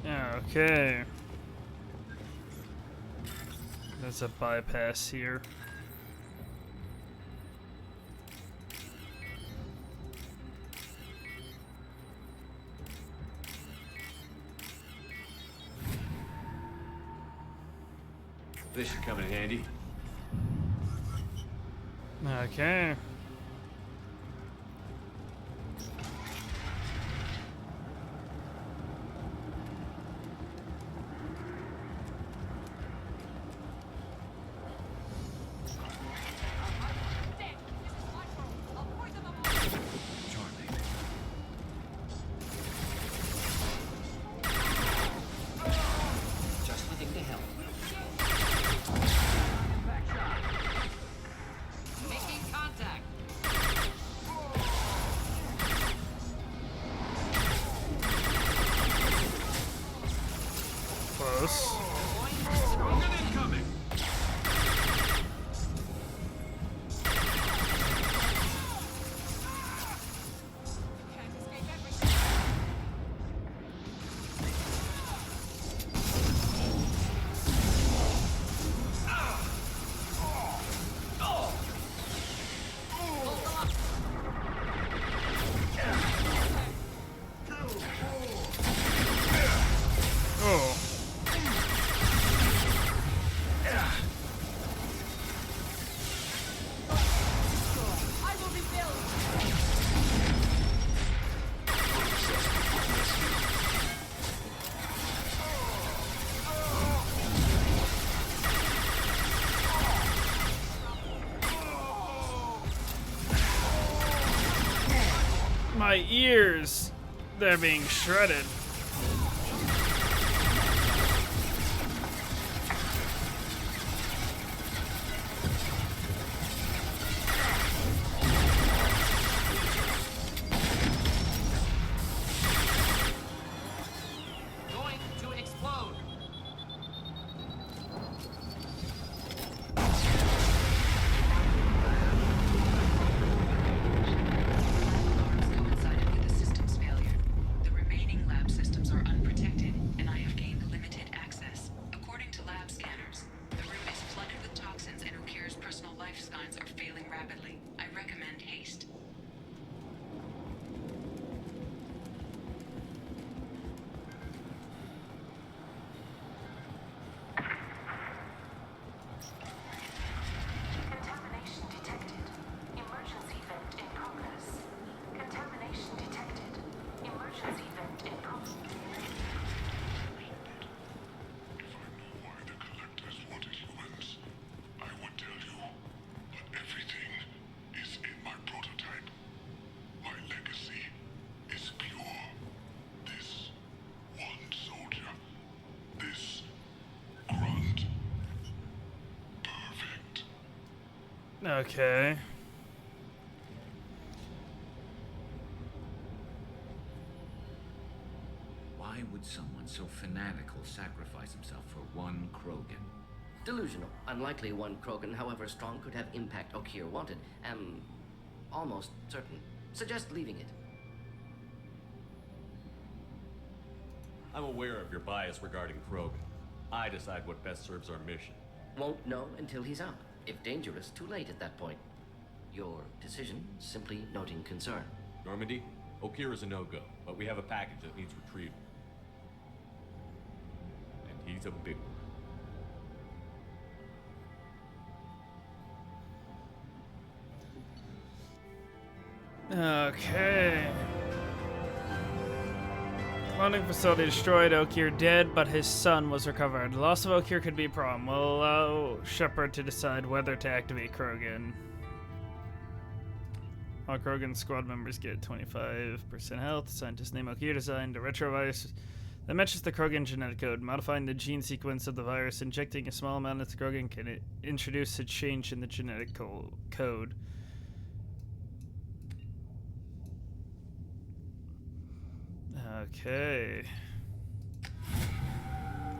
Okay. There's a bypass here. This should come in handy. Okay. Just nothing to help. Making contact. Close. Incoming! Oh. I will rebuild. My ears! They're being shredded. Going to explode. Alarms coincided with the system's failure. The remaining lab systems are unprotected, and I have gained limited access. According to lab scanners, the room is flooded with toxins and Ukir's personal life signs are failing rapidly. I recommend haste. Contamination detected. Emergency vent in progress. Contamination detected. Emergency vent in progress. If I knew why the collectors wanted humans, I would tell you. But everything is in my prototype. My legacy is pure. This one soldier. This grunt. Perfect. Okay. Why would someone so fanatical sacrifice himself for one Krogan? Delusional. Unlikely one Krogan, however strong, could have impact Okir wanted. Am almost certain. Suggest leaving it. I'm aware of your bias regarding Krogan. I decide what best serves our mission. Won't know until he's out. If dangerous, too late at that point. Your decision, simply noting concern. Normandy, Okir is a no-go, but we have a package that needs retrieval. And he's a big one. Okay. Cloning facility destroyed, Okir dead, but his son was recovered. Loss of Okir could be a problem. We'll allow Shepard to decide whether to activate Krogan. All Krogan squad members get 25% health. Scientist name Okir designed a retrovirus that matches the Krogan genetic code. Modifying the gene sequence of the virus, injecting a small amount into Krogan can introduce a change in the genetic code. Okay.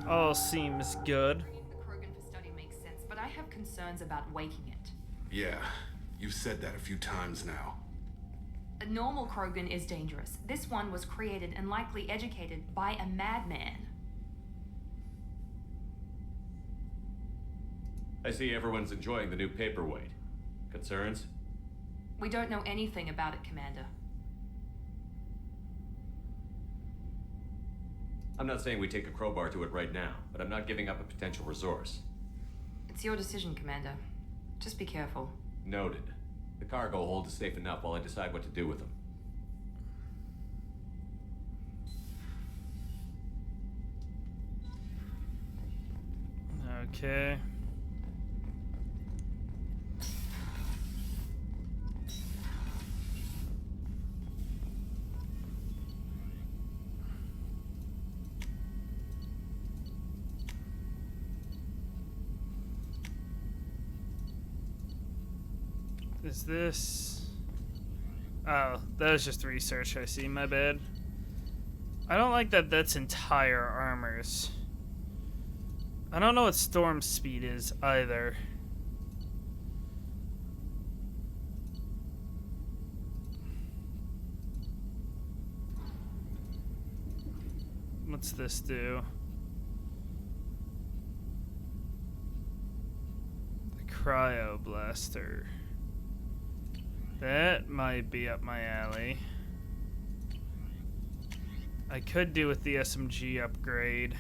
All seems good. Bringing the Krogan for study makes sense, but I have concerns about waking it. Yeah, you've said that a few times now. A normal Krogan is dangerous. This one was created and likely educated by a madman. I see everyone's enjoying the new paperweight. Concerns? We don't know anything about it, Commander. I'm not saying we take a crowbar to it right now, but I'm not giving up a potential resource. It's your decision, Commander. Just be careful. Noted. The cargo hold is safe enough while I decide what to do with them. Okay. Is this... Oh, that was just research, I see, my bad. I don't like that that's entire armors. I don't know what storm speed is either. What's this do? The cryo blaster. That might be up my alley. I could do with the SMG upgrade.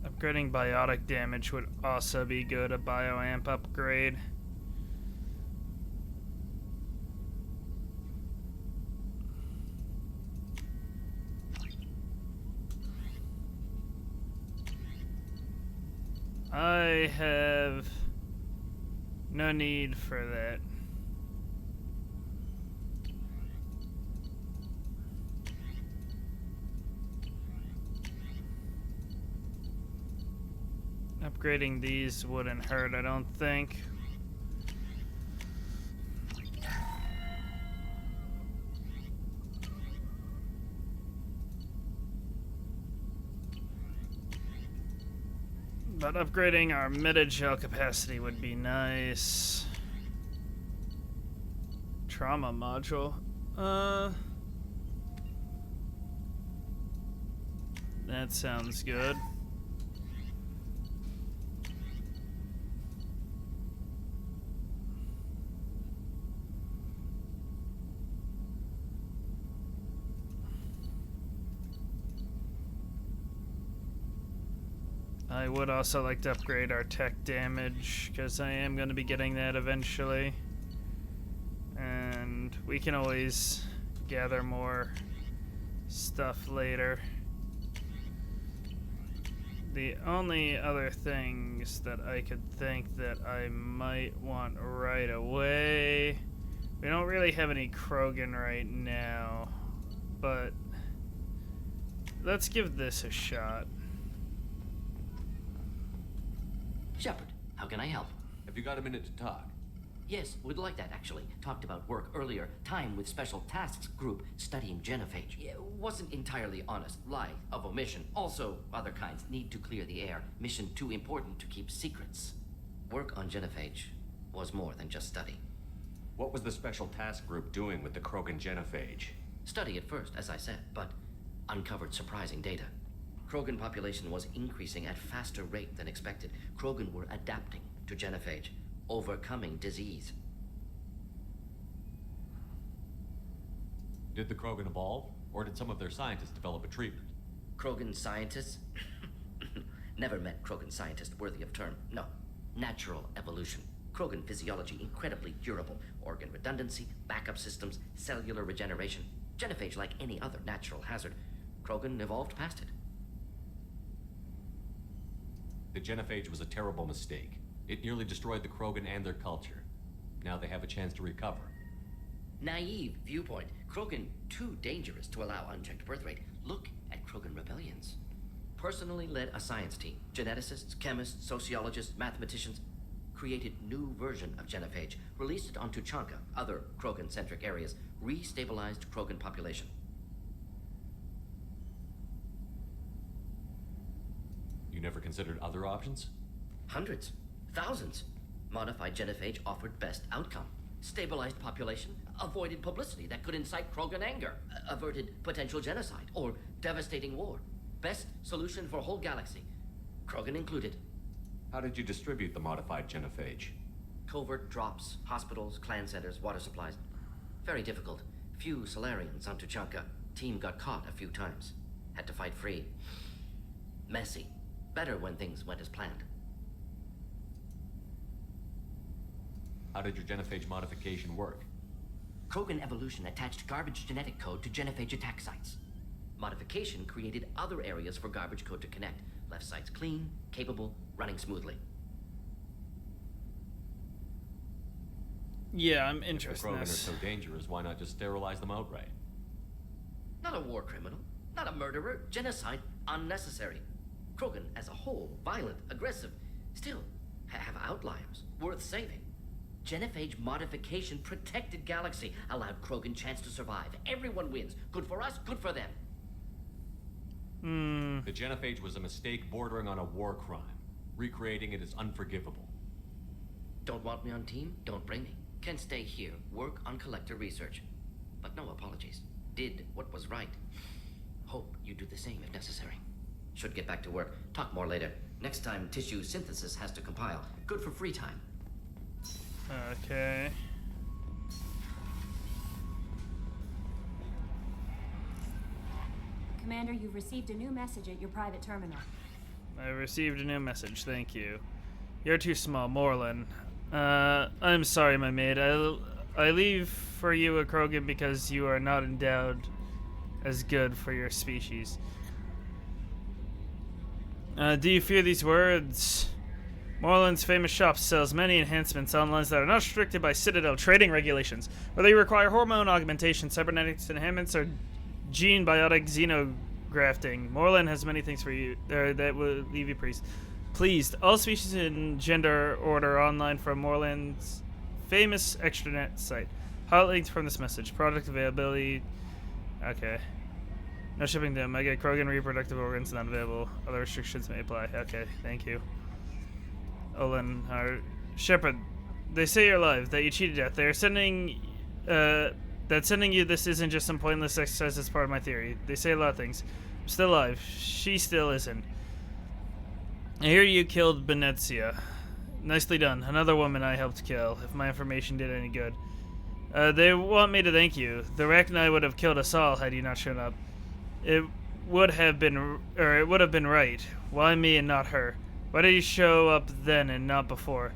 Upgrading biotic damage would also be good, a bioamp upgrade. I have no need for that. Upgrading these wouldn't hurt, I don't think. But upgrading our meta-gel capacity would be nice. Trauma module. That sounds good. I would also like to upgrade our tech damage, because I am going to be getting that eventually. And we can always gather more stuff later. The only other things that I could think that I might want right away... We don't really have any Krogan right now, but let's give this a shot. Shepard, how can I help? Have you got a minute to talk? Yes, would like that, actually. Talked about work earlier. Time with Special Tasks Group studying genophage. Yeah, wasn't entirely honest. Lie of omission. Also, other kinds need to clear the air. Mission too important to keep secrets. Work on genophage was more than just study. What was the Special Task Group doing with the Krogan genophage? Study at first, as I said, but uncovered surprising data. Krogan population was increasing at faster rate than expected. Krogan were adapting to genophage, overcoming disease. Did the Krogan evolve, or did some of their scientists develop a treatment? Krogan scientists? Never met Krogan scientist worthy of term. No. Natural evolution. Krogan physiology incredibly durable. Organ redundancy, backup systems, cellular regeneration. Genophage like any other natural hazard. Krogan evolved past it. The genophage was a terrible mistake. It nearly destroyed the Krogan and their culture. Now they have a chance to recover. Naive viewpoint. Krogan too dangerous to allow unchecked birth rate. Look at Krogan rebellions. Personally led a science team. Geneticists, chemists, sociologists, mathematicians. Created new version of genophage. Released it onto Chanka, other Krogan-centric areas. Restabilized Krogan population. You never considered other options? Hundreds. Thousands. Modified genophage offered best outcome. Stabilized population, avoided publicity that could incite Krogan anger, averted potential genocide, or devastating war. Best solution for whole galaxy. Krogan included. How did you distribute the modified genophage? Covert drops, hospitals, clan centers, water supplies. Very difficult. Few Solarians on Tuchanka. Team got caught a few times. Had to fight free. Messy. Better when things went as planned. How did your genophage modification work? Krogan evolution attached garbage genetic code to genophage attack sites. Modification created other areas for garbage code to connect. Left sites clean, capable, running smoothly. Yeah, I'm If the interested in Krogan are this. so dangerous, why not just sterilize them outright? Not a war criminal, not a murderer, genocide, unnecessary. Krogan as a whole, violent, aggressive, still have outliers, worth saving. Genophage modification protected galaxy, allowed Krogan chance to survive. Everyone wins. Good for us, good for them. The genophage was a mistake bordering on a war crime. Recreating it is unforgivable. Don't want me on team? Don't bring me. Can stay here, work on collector research. But no apologies. Did what was right. Hope you do the same if necessary. Should get back to work. Talk more later. Next time, tissue synthesis has to compile. Good for free time. Okay. Commander, you've received a new message at your private terminal. I received a new message, thank you. You're too small, Moreland. I'm sorry, my mate. I leave for you a Krogan because you are not endowed as good for your species. Do you fear these words? Moreland's famous shop sells many enhancements on lines that are not restricted by Citadel trading regulations. Whether you require hormone augmentation, cybernetics enhancements, or gene biotic xenografting, Moreland has many things for you that will leave you pleased. All species and gender order online from Moreland's famous extranet site. Hot linked from this message. Product availability. Okay. No shipping to Omega Krogan reproductive organs not available. Other restrictions may apply. Okay, thank you. Olin, our Shepard, they say you're alive, that you cheated death. They're sending, that sending you this isn't just some pointless exercise as part of my theory. They say a lot of things. I'm still alive. She still isn't. I hear you killed Benezia. Nicely done. Another woman I helped kill, if my information did any good. They want me to thank you. The Rachni would have killed us all had you not shown up. It would have been right. Why me and not her? Why did you show up then and not before?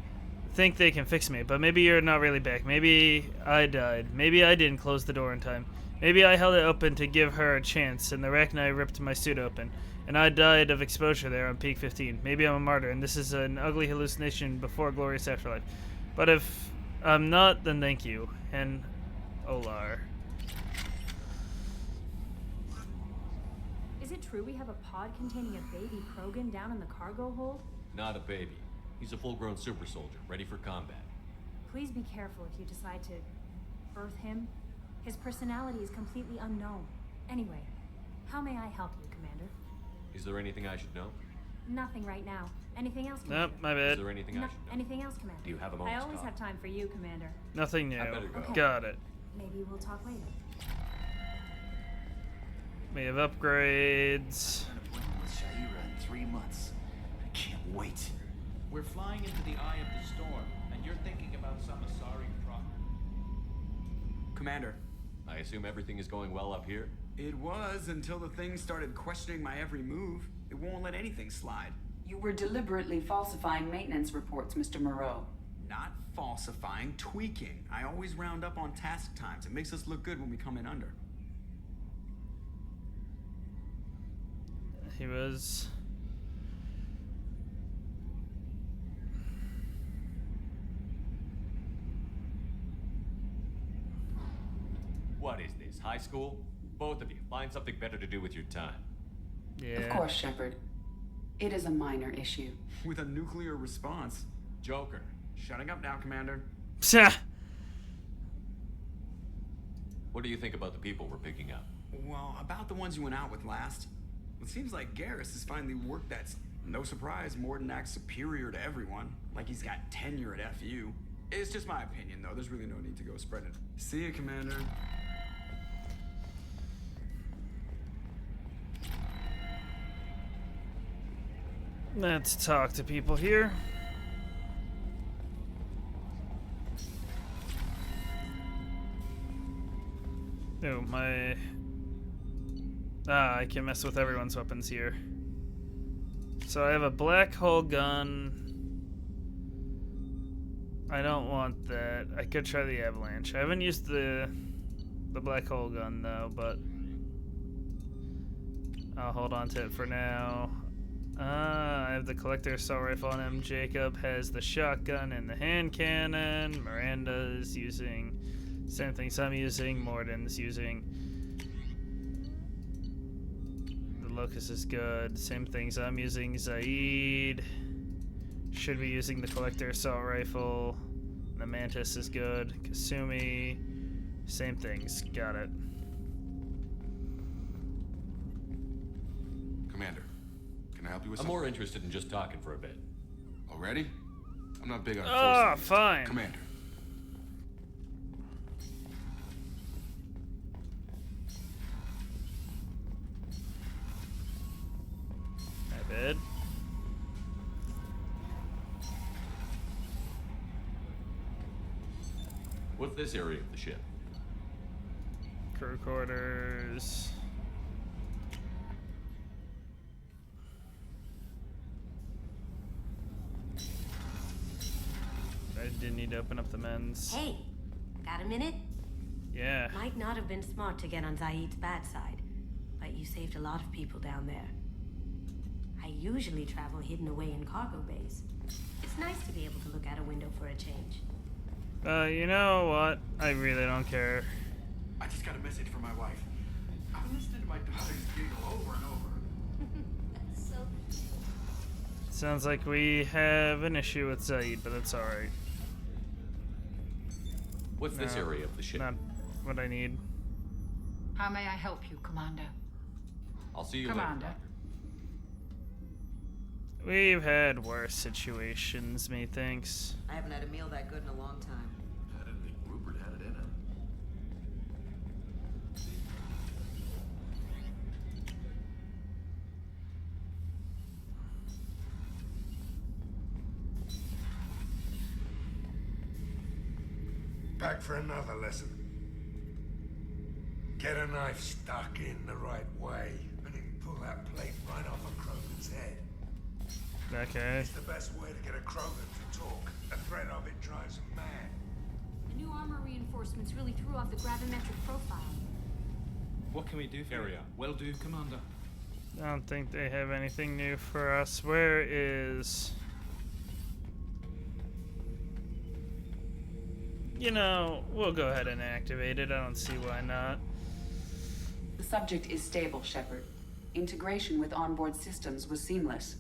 Think they can fix me, but maybe you're not really back. Maybe I died. Maybe I didn't close the door in time. Maybe I held it open to give her a chance, and the Rachni ripped my suit open, and I died of exposure there on Peak 15. Maybe I'm a martyr, and this is an ugly hallucination before a glorious afterlife. But if I'm not, then thank you. And Olar. Is it true we have a pod containing a baby Krogan down in the cargo hold? Not a baby. He's a full-grown super soldier, ready for combat. Please be careful if you decide to birth him. His personality is completely unknown. Anyway, how may I help you, Commander? Is there anything I should know? Nothing right now. Anything else, Commander? Nope, my Is bad. there anything I should know? Anything else, Commander? Do you have a I moment to always talk? have time for you, Commander. Nothing new. I better go. Okay. Got it. Maybe we'll talk later. We have upgrades. An appointment with Shaira in 3 months. I can't wait. We're flying into the eye of the storm, and you're thinking about some Asari Commander, I assume everything is going well up here? it was until the thing started questioning my every move. It won't let anything slide. You were deliberately falsifying maintenance reports, Mr. Moreau. Not falsifying, tweaking. I always round up on task times. It makes us look good when we come in under. He was... What is this, high school? Both of you, find something better to do with your time. Yeah. Of course, Shepard. It is a minor issue. With a nuclear response. Joker. Shutting up now, Commander. Psha! What do you think about the people we're picking up? Well, about the ones you went out with last. It seems like Garrus has finally worked that No surprise, Morden acts superior to everyone, like he's got tenure at FU. It's just my opinion, though. There's really no need to go spreading. See you, Commander. Let's talk to people here. Oh, my... I can mess with everyone's weapons here. So I have a black hole gun. I don't want that. I could try the avalanche. I haven't used the black hole gun though, but I'll hold on to it for now. I have the collector assault rifle on him. Jacob has the shotgun and the hand cannon. Miranda's using same things I'm using. Morden's using the Locust is good. Same things I'm using. Zaid should be using the collector assault rifle. The Mantis is good. Kasumi, same things. Got it. Commander, can I help you with I'm something? more interested in just talking for a bit. Already? I'm not big on Oh, forcing fine. Commander. My bad. What's this area of the ship? Crew quarters. I did need to open up the men's. Hey, got a minute? Yeah. Might not have been smart to get on Zaid's bad side, but you saved a lot of people down there. I usually travel hidden away in cargo bays. It's nice to be able to look out a window for a change. You know what? I really don't care. I just got a message from my wife. I've been listening to my daughter's giggle over and over. That's so cute. Sounds like we have an issue with Zaid, but that's alright. What's this area of the ship? Not what I need. How may I help you, Commander? I'll see you Commander. later. We've had worse situations, methinks. I haven't had a meal that good in a long time. I didn't think Rupert had it in him. Back for another lesson. Get a knife stuck in the right way, and you can pull that plate right off a Krogan's head. Okay. It's the best way to get a Krogan to talk. The threat of it drives them mad. The new armor reinforcements really threw off the gravimetric profile. What can we do for Carry you? on. Will do, Commander. I don't think they have anything new for us. Where is... You know, we'll go ahead and activate it. I don't see why not. The subject is stable, Shepard. Integration with onboard systems was seamless.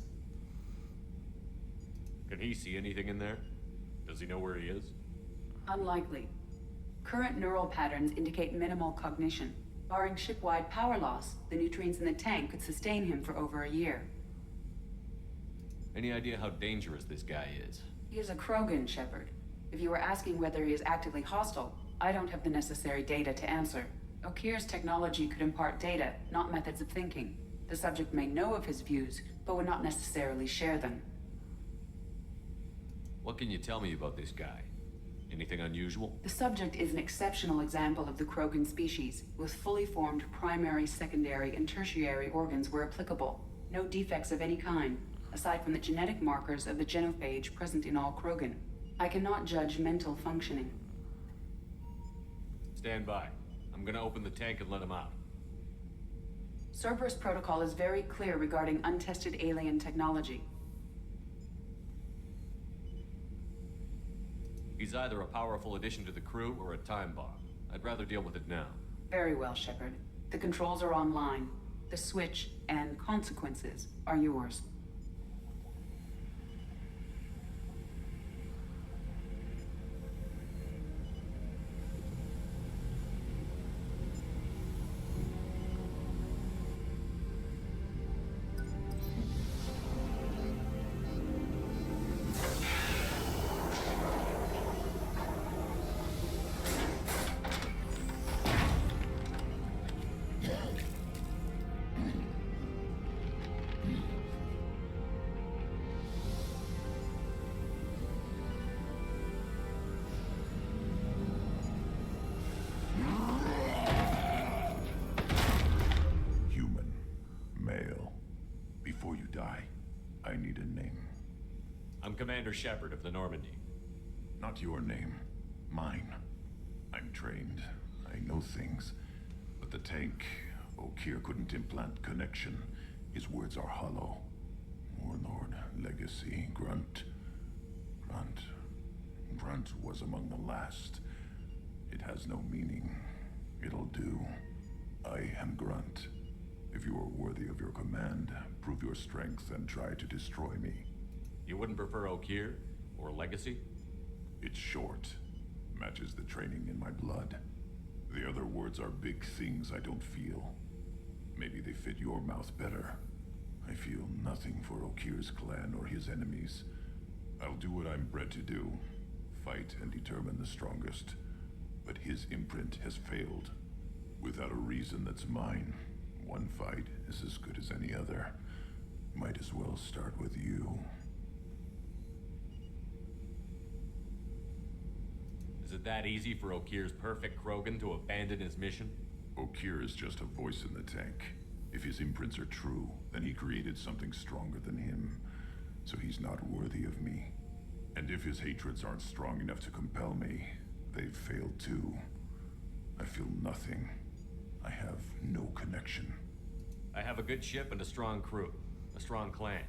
Can he see anything in there? Does he know where he is? Unlikely. Current neural patterns indicate minimal cognition. Barring ship-wide power loss, the nutrients in the tank could sustain him for over a year. Any idea how dangerous this guy is? He is a Krogan, Shepard. If you were asking whether he is actively hostile, I don't have the necessary data to answer. Okir's technology could impart data, not methods of thinking. The subject may know of his views, but would not necessarily share them. What can you tell me about this guy? Anything unusual? The subject is an exceptional example of the Krogan species, with fully formed primary, secondary, and tertiary organs where applicable. No defects of any kind, aside from the genetic markers of the genophage present in all Krogan. I cannot judge mental functioning. Stand by. I'm gonna open the tank and let him out. Cerberus protocol is very clear regarding untested alien technology. He's either a powerful addition to the crew or a time bomb. I'd rather deal with it now. Very well, Shepard. The controls are online. The switch and consequences are yours. Before you die, I need a name. I'm Commander Shepard of the Normandy. Not your name. Mine. I'm trained. I know things. But the tank, O'Kear couldn't implant connection. His words are hollow. Warlord, Legacy, Grunt. Grunt was among the last. It has no meaning. It'll do. I am Grunt. If you are worthy of your command, prove your strength and try to destroy me. You wouldn't prefer O'Kear or Legacy? It's short. Matches the training in my blood. The other words are big things I don't feel. Maybe they fit your mouth better. I feel nothing for O'Kear's clan or his enemies. I'll do what I'm bred to do. Fight and determine the strongest. But his imprint has failed. Without a reason that's mine. One fight is as good as any other. Might as well start with you. Is it that easy for O'Kear's perfect Krogan to abandon his mission? O'Kear is just a voice in the tank. If his imprints are true, then he created something stronger than him. So he's not worthy of me. And if his hatreds aren't strong enough to compel me, they've failed too. I feel nothing. I have no connection. I have a good ship and a strong crew. A strong clan.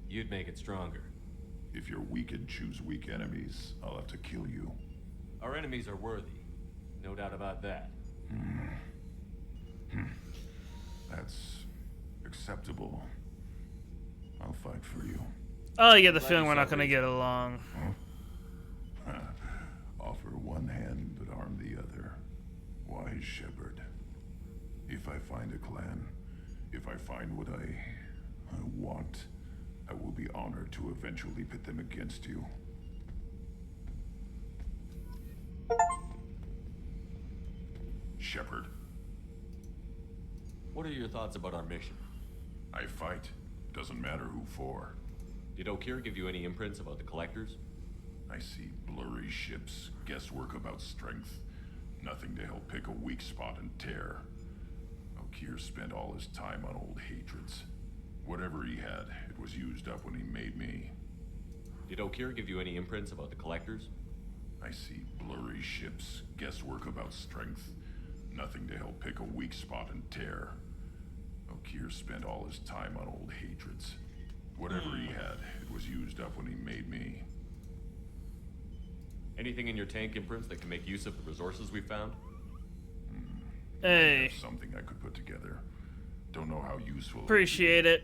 You'd make it stronger. If you're weak and choose weak enemies, I'll have to kill you. Our enemies are worthy. No doubt about that. That's acceptable. I'll fight for you. Oh, I get the feeling we're not going to get along. Offer one hand, but arm the other. Wise Shepherd. If I find a clan, if I find what I want, I will be honored to eventually pit them against you. Shepherd. What are your thoughts about our mission? I fight. Doesn't matter who for. Did O'Kear give you any imprints about the Collectors? I see blurry ships, guesswork about strength. Nothing to help pick a weak spot and tear. O'Kear spent all his time on old hatreds. Whatever he had, it was used up when he made me. Did O'Kear give you any imprints about the Collectors? I see blurry ships, guesswork about strength. Nothing to help pick a weak spot and tear. O'Kear spent all his time on old hatreds. Whatever he had, it was used up when he made me. Anything in your tank imprints that can make use of the resources we found? Hey. Something I could put together. Don't know how useful. Appreciate it.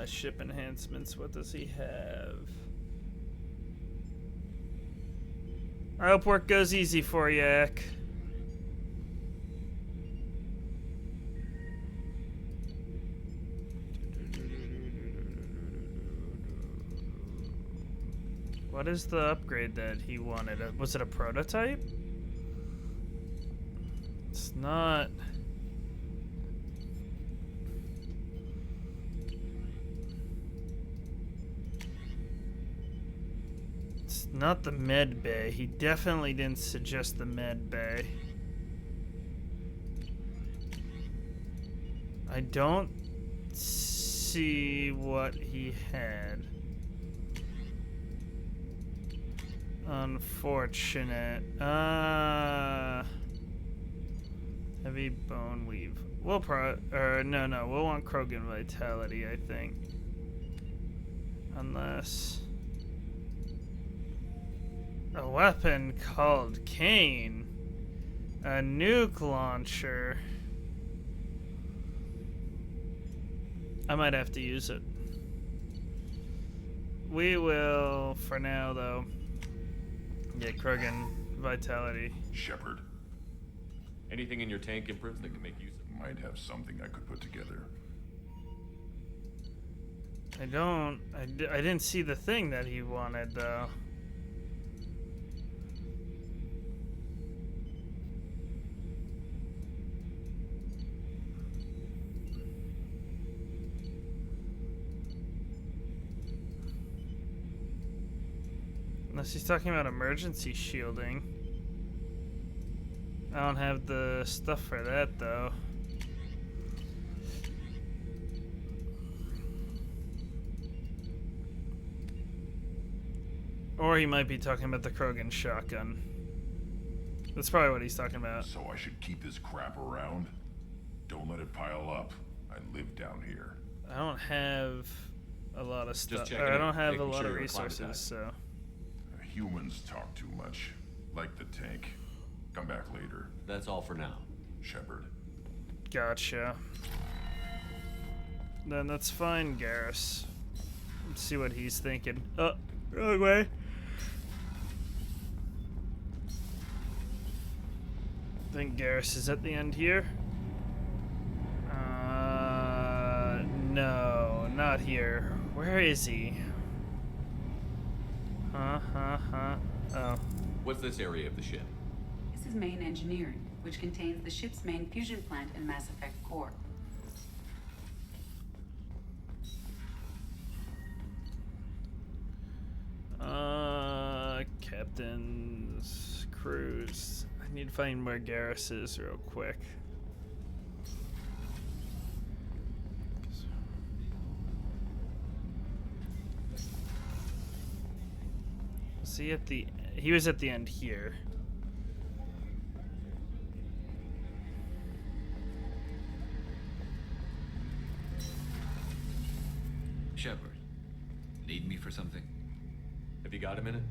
Ship enhancements. What does he have? I hope work goes easy for you, Ek. What is the upgrade that he wanted? Was it a prototype? It's not. It's not the med bay. He definitely didn't suggest the med bay. I don't see what he had. Unfortunate. Heavy bone weave. We'll no, we'll want Krogan vitality, I think. Unless a weapon called Kane. A nuke launcher. I might have to use it. We will for now though. Yeah, Krogan vitality. Shepherd. Anything in your tank imprints that can make use of? Might have something I could put together. I didn't see the thing that he wanted though. Unless he's talking about emergency shielding. I don't have the stuff for that though. Or he might be talking about the Krogan shotgun. That's probably what he's talking about. So I should keep this crap around? Don't let it pile up. I live down here. I don't have a lot of stuff. checking I it, don't have a making lot sure of you're resources, acclimatized. so. Humans talk too much. Like the tank. Come back later. That's all for now. Shepard. Gotcha. Then that's fine, Garrus. Let's see what he's thinking. Oh, wrong way. I think Garrus is at the end here. No, not here. Where is he? Oh. What's this area of the ship? This is main engineering, which contains the ship's main fusion plant and Mass Effect core. Captain's cruise. I need to find where Garrus is real quick. Was he at the... He was at the end here. Shepard, need me for something? Have you got a minute?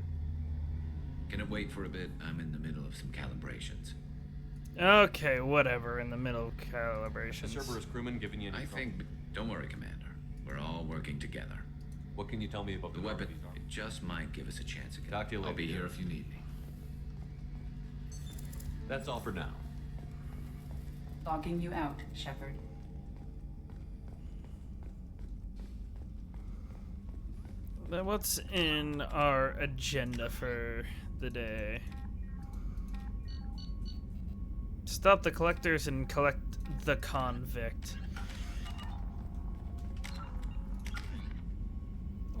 Can it wait for a bit? I'm in the middle of some calibrations. Okay, whatever. In the middle of calibrations. Has Cerberus crewman given you any trouble? Don't worry, Commander. We're all working together. What can you tell me about The weapon, it just might give us a chance again. Talk to you later. I'll be here if you need me. That's all for now. Logging you out, Shepard. Then what's in our agenda for the day? Stop the collectors and collect the convict.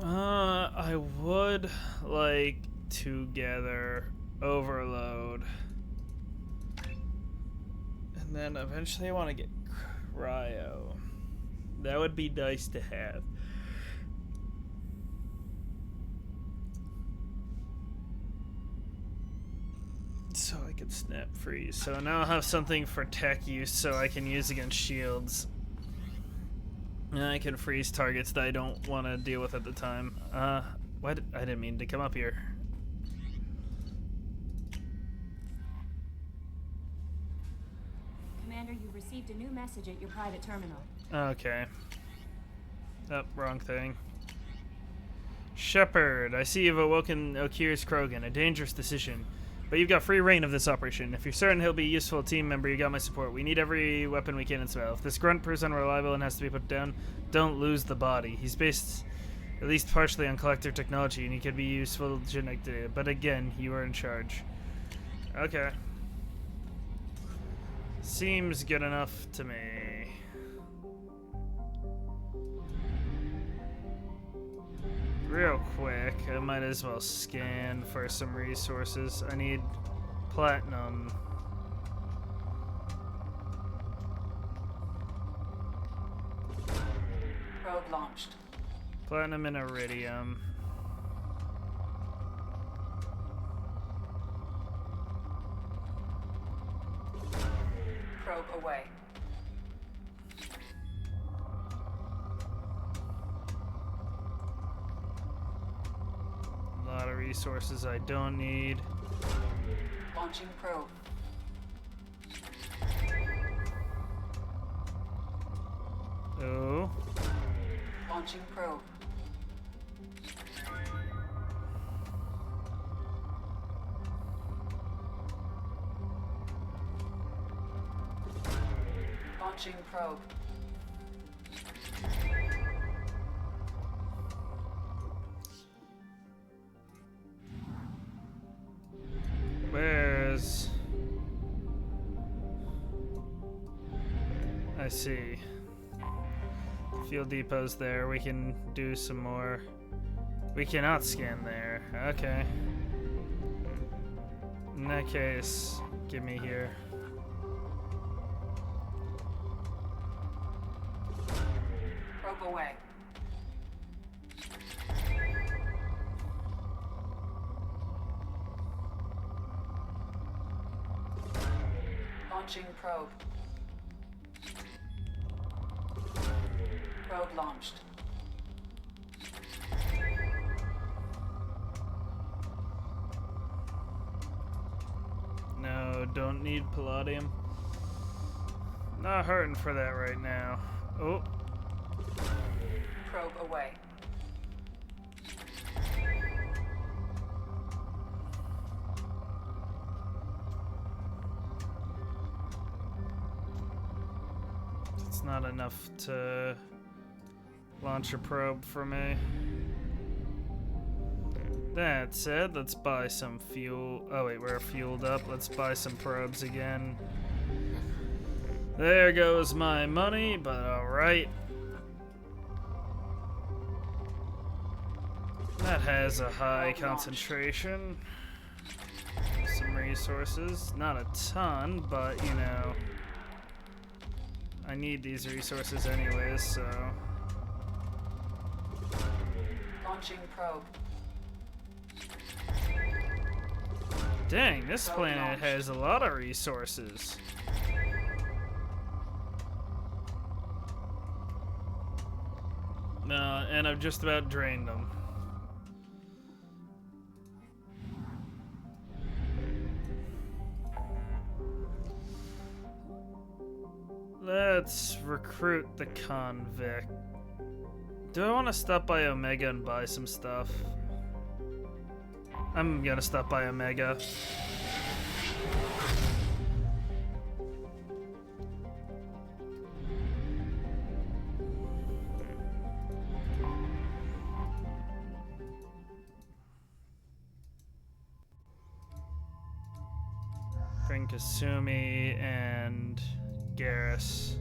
I would like to gather Overload. And then eventually I want to get Cryo. That would be nice to have. So I could snap freeze. So now I'll have something for tech use so I can use against shields. And I can freeze targets that I don't want to deal with at the time. What? I didn't mean to come up here. Commander, you received a new message at your private terminal. Okay. Oh, wrong thing. Shepard, I see you've awoken Okir's Krogan. A dangerous decision. But you've got free reign of this operation. If you're certain he'll be a useful team member, you got my support. We need every weapon we can in spell. If this grunt proves unreliable and has to be put down, don't lose the body. He's based at least partially on collector technology, and he could be useful genetic data. But again, you are in charge. Okay. Seems good enough to me. Real quick, I might as well scan for some resources. I need platinum. Probe launched. Platinum and iridium. Probe away. A lot of resources I don't need. Launching probe. Oh. Launching probe. Launching probe. Where's... I see. Fuel depot's there. We can do some more. We cannot scan there. Okay. In that case, give me here. Probe away. Launching probe. Probe launched. No, don't need palladium. Not hurting for that right now. Oh. Probe away. It's not enough to launch a probe for me. That said, let's buy some fuel. Oh wait, we're fueled up. Let's buy some probes again. There goes my money, but alright. That has a high concentration. Some resources. Not a ton, but you know. I need these resources anyways, so. Launching probe. Dang, this planet has a lot of resources. No, and I've just about drained them. Let's recruit the convict. Do I want to stop by Omega and buy some stuff? I'm gonna stop by Omega. Bring Kasumi and Garrus.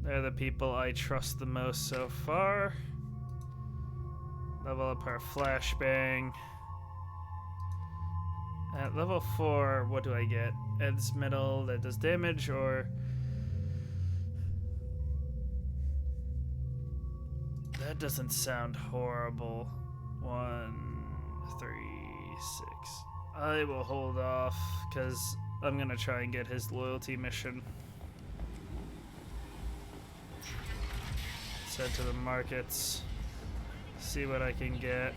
They're the people I trust the most so far. Level up our flashbang. At level 4, what do I get? Ed's middle that does damage, or... That doesn't sound horrible. 1, 3, 6. I will hold off, because I'm gonna try and get his loyalty mission. Let's head to the markets. See what I can get.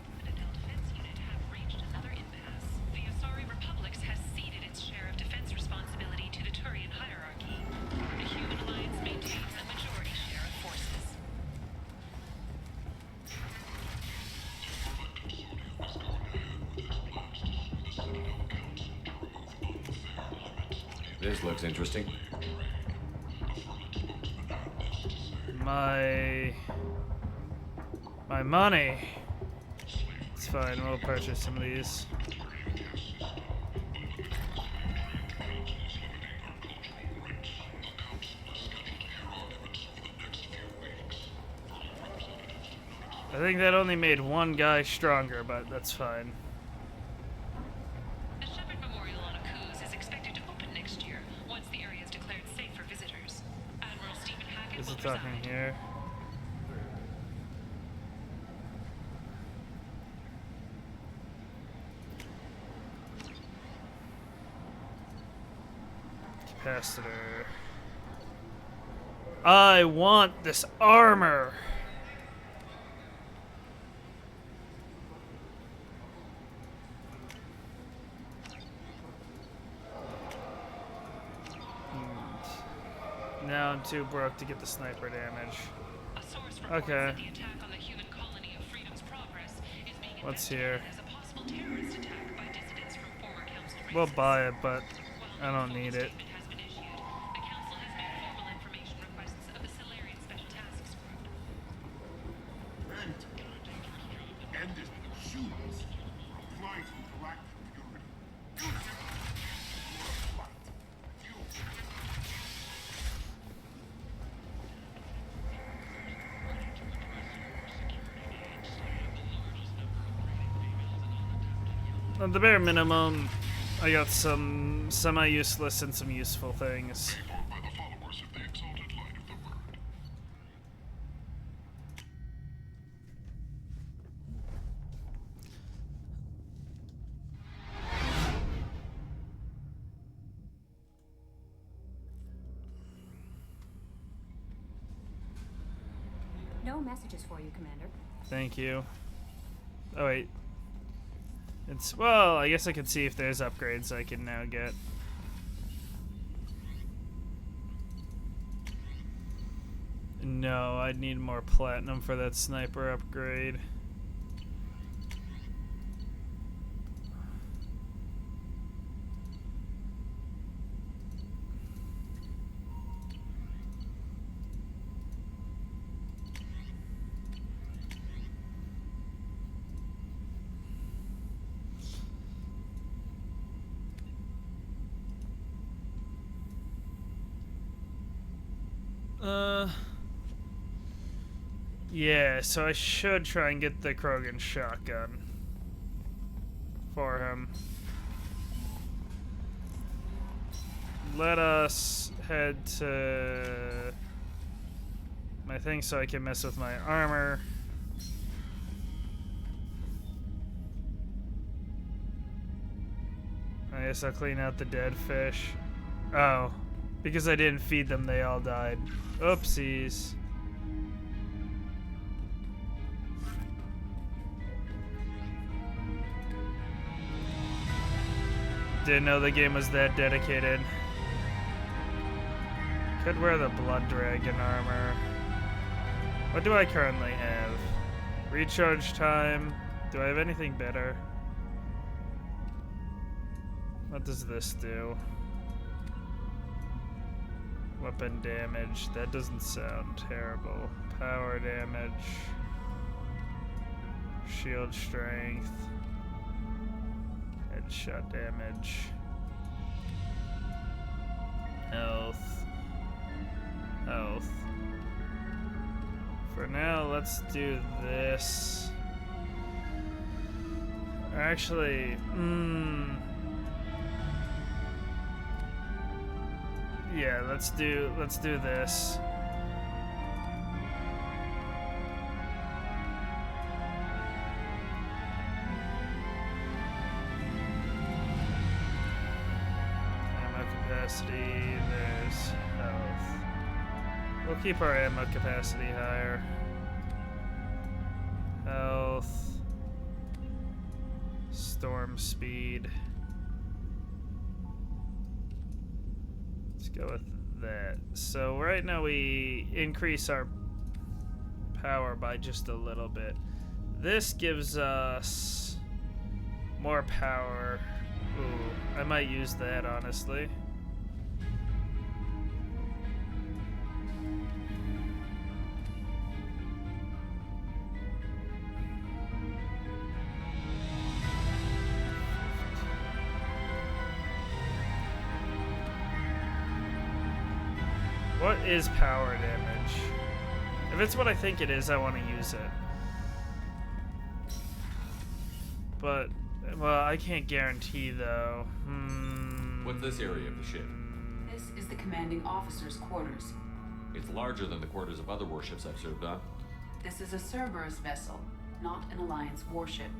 This looks interesting. My money. It's fine, we'll purchase some of these. I think that only made one guy stronger, but that's fine. The Shepherd Memorial on Akuz is expected to open next year once the area is declared safe for visitors. Admiral Stephen Hackett Is will it talking preside. here? Capacitor. I want this armor. Now I'm too broke to get the sniper damage. Okay. What's here? We'll buy it, but I don't need it. At the bare minimum, I got some semi-useless and some useful things. No messages for you, Commander. Thank you. Oh wait. It's, well, I guess I could see if there's upgrades I can now get. No, I'd need more platinum for that sniper upgrade. Yeah, so I should try and get the Krogan shotgun for him. Let us head to my thing so I can mess with my armor. I guess I'll clean out the dead fish. Oh, because I didn't feed them, they all died. Oopsies. Didn't know the game was that dedicated. Could wear the Blood Dragon armor. What do I currently have? Recharge time. Do I have anything better? What does this do? Weapon damage. That doesn't sound terrible. Power damage. Shield strength. Headshot damage. Health. Health. For now, let's do this. Actually, yeah, let's do this. Ammo capacity, there's health. We'll keep our ammo capacity higher. Health. Storm speed. Let's go with that. So right now we increase our power by just a little bit. This gives us more power. Ooh, I might use that, honestly. What is power damage? If it's what I think it is, I want to use it. But, well, I can't guarantee, though. What's this area of the ship? This is the commanding officer's quarters. It's larger than the quarters of other warships I've served on. This is a Cerberus vessel, not an Alliance warship.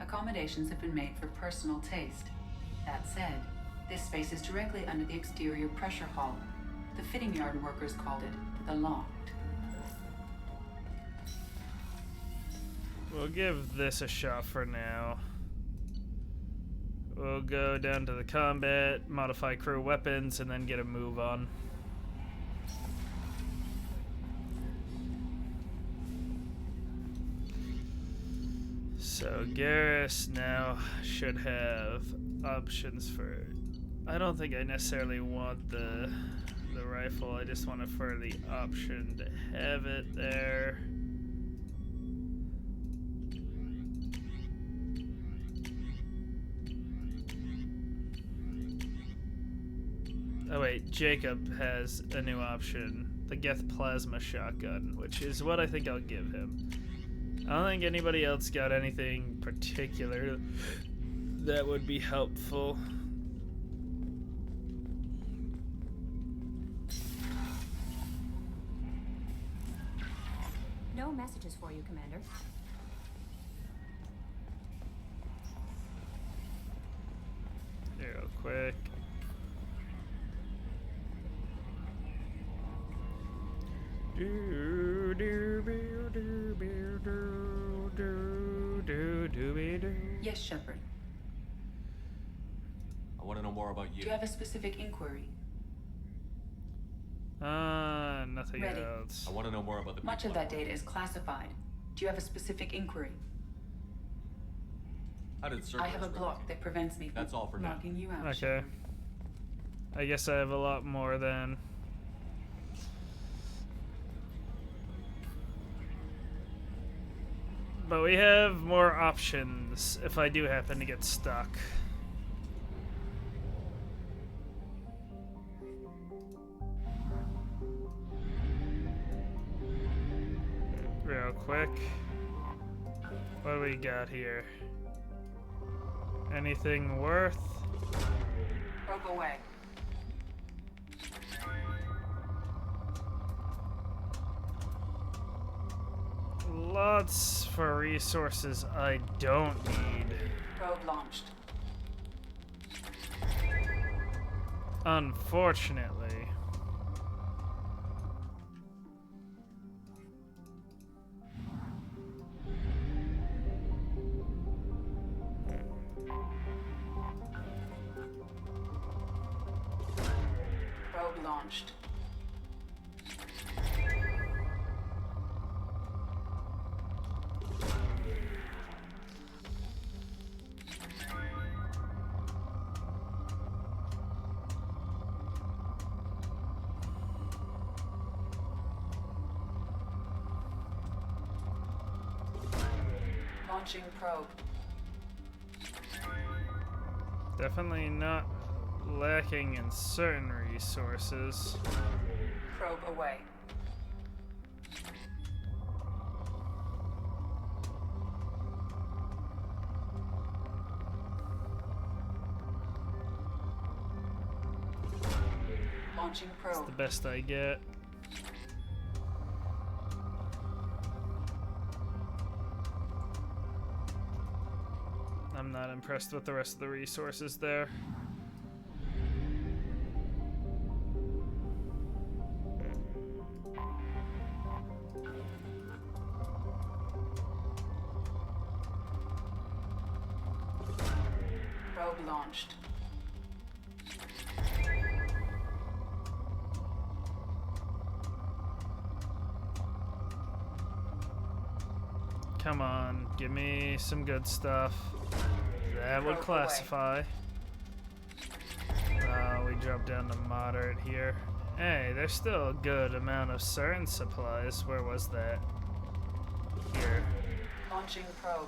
Accommodations have been made for personal taste. That said, this space is directly under the exterior pressure hull. The fitting yard workers called it the loft. We'll give this a shot for now. We'll go down to the combat, modify crew weapons, and then get a move on. So Garrus now should have options for... I don't think I necessarily want the rifle, I just want it for the option to have it there. Oh wait, Jacob has a new option, the Geth Plasma Shotgun, which is what I think I'll give him. I don't think anybody else got anything particular that would be helpful. No messages for you, Commander. Here, real quick. Do, do, do, do. Yes, Shepard. I want to know more about you. Do you have a specific inquiry? Nothing Ready. else. I want to know more about the Much people of I that data is classified. Do you have a specific inquiry? How did I Cerberus have a block that prevents me from That's all for now. knocking you out. Okay. Shepard. I guess I have a lot more then. But we have more options if I do happen to get stuck. Real quick. What do we got here? Anything worth? Probe away. Lots for resources I don't need. Probe launched. Unfortunately. Probe launched. Launching probe. Definitely not lacking in certain resources. Probe away. Launching It's probe. the best I get. I'm not impressed with the rest of the resources there. Probe launched. Come on, give me some good stuff. That would Probe classify. We dropped down to moderate here. Hey, there's still a good amount of certain supplies. Where was that? Here. Launching probe.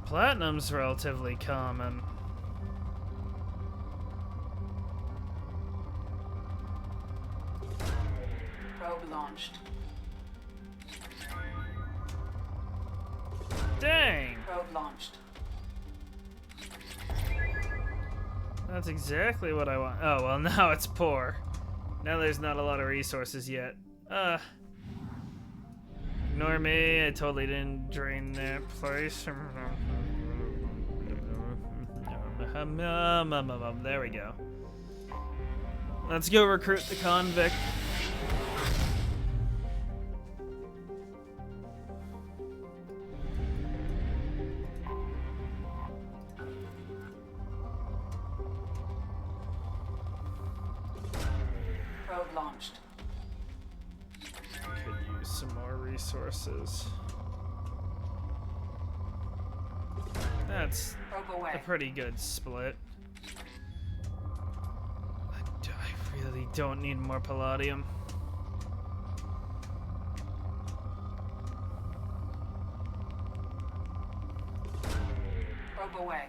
Platinum's relatively common. Probe launched. Dang! Probe launched. That's exactly what I want. Oh, well, now it's poor. Now there's not a lot of resources yet. Ignore me. I totally didn't drain that place. There we go. Let's go recruit the convict. Probe launched. Could use some more resources. That's Probe away. a pretty good split. I really don't need more palladium. Probe away.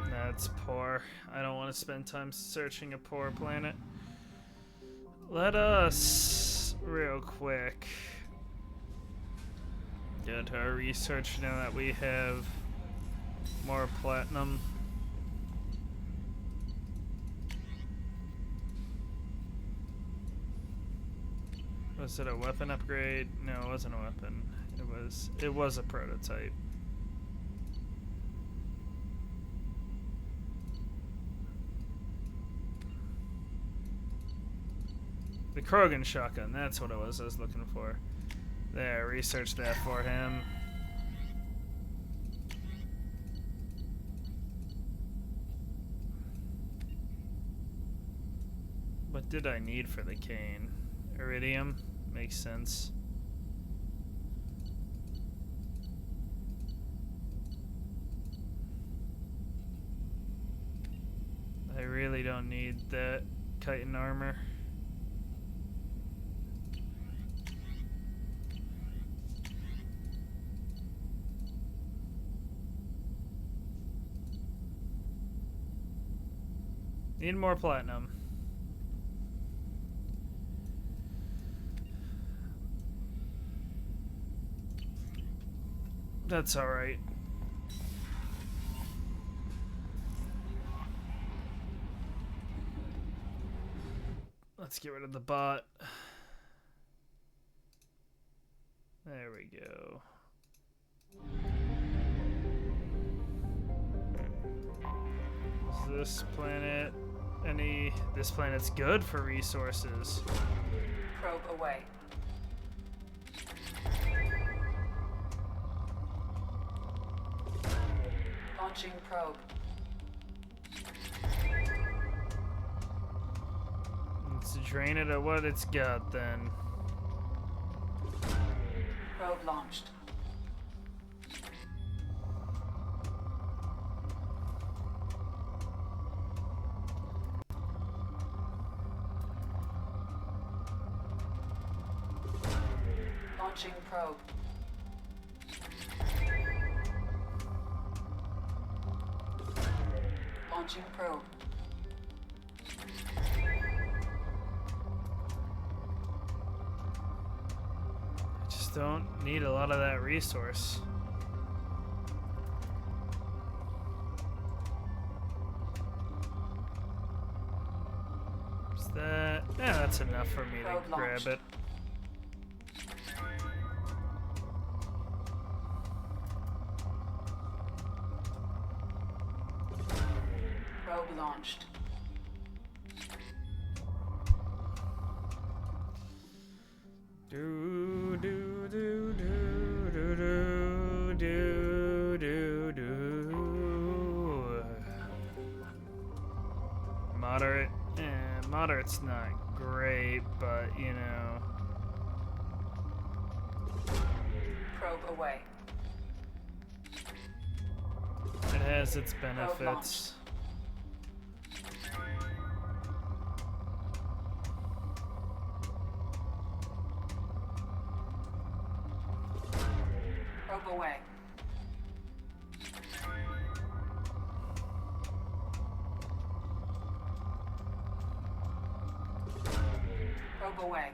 That's poor. I don't want to spend time searching a poor planet. Let us, real quick, get into our research now that we have more platinum. Was it a weapon upgrade? No, it wasn't a weapon. It was a prototype. Krogan shotgun. That's what it was I was looking for. There, research that for him. What did I need for the cane? Iridium? Makes sense. I really don't need that chitin armor. Need more platinum. That's alright. Let's get rid of the bot. There we go. Is this planet any... This planet's good for resources. Probe away. Launching probe. Let's drain it of what it's got then. Probe launched. Launching probe. Launching probe. I just don't need a lot of that resource. Is that... Yeah, that's enough for me to grab it. Probe launched. Do do do do do do do do do. Moderate. Moderate's not great, but you know. Probe away. It has its benefits. Probe away. Probe away.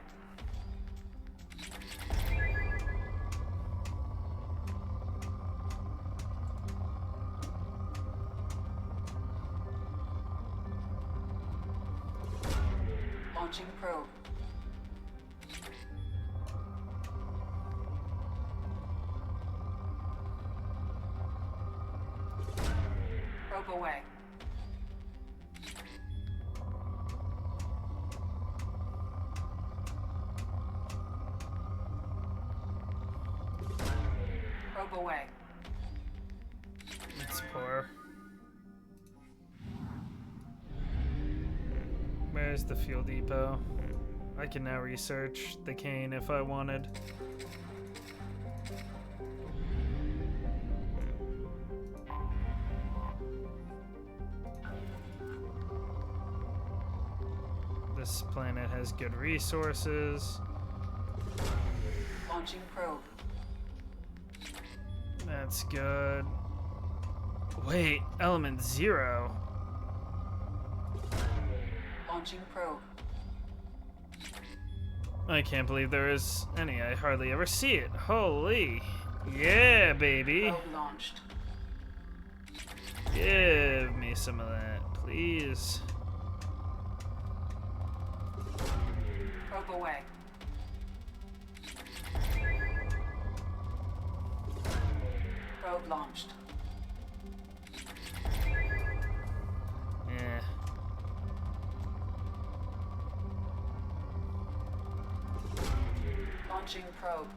Launching probe. Probe away. Probe away. It's poor. Where's the fuel depot? I can now research the cane if I wanted. This planet has good resources. Launching probe. That's good. Wait, element 0. Launching probe. I can't believe there is any. I hardly ever see it. Holy. Yeah, baby. Probe launched. Give me some of that, please. Probe away. Probe launched. Yeah. Launching probe.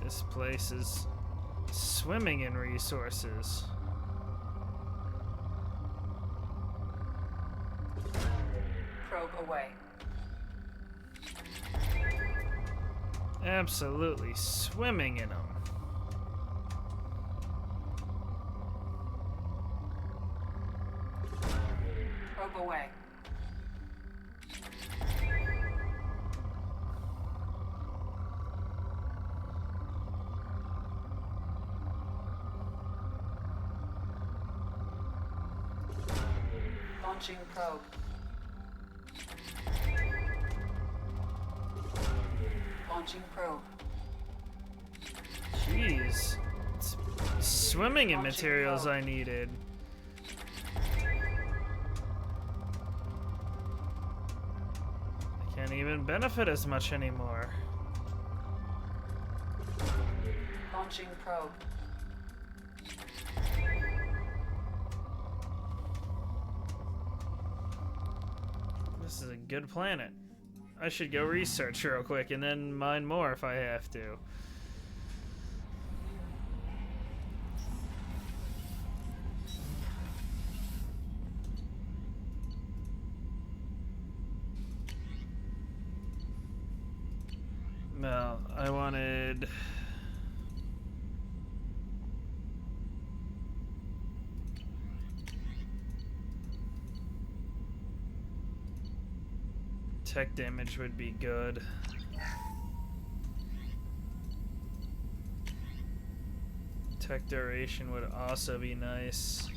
This place is swimming in resources. Probe away. Absolutely swimming in them. Probe away. Launching probe. Launching probe. Jeez. It's swimming in materials I needed. I can't even benefit as much anymore. Launching probe. This is a good planet. I should go research real quick and then mine more if I have to. Well, I wanted... Tech damage would be good. Tech duration would also be nice.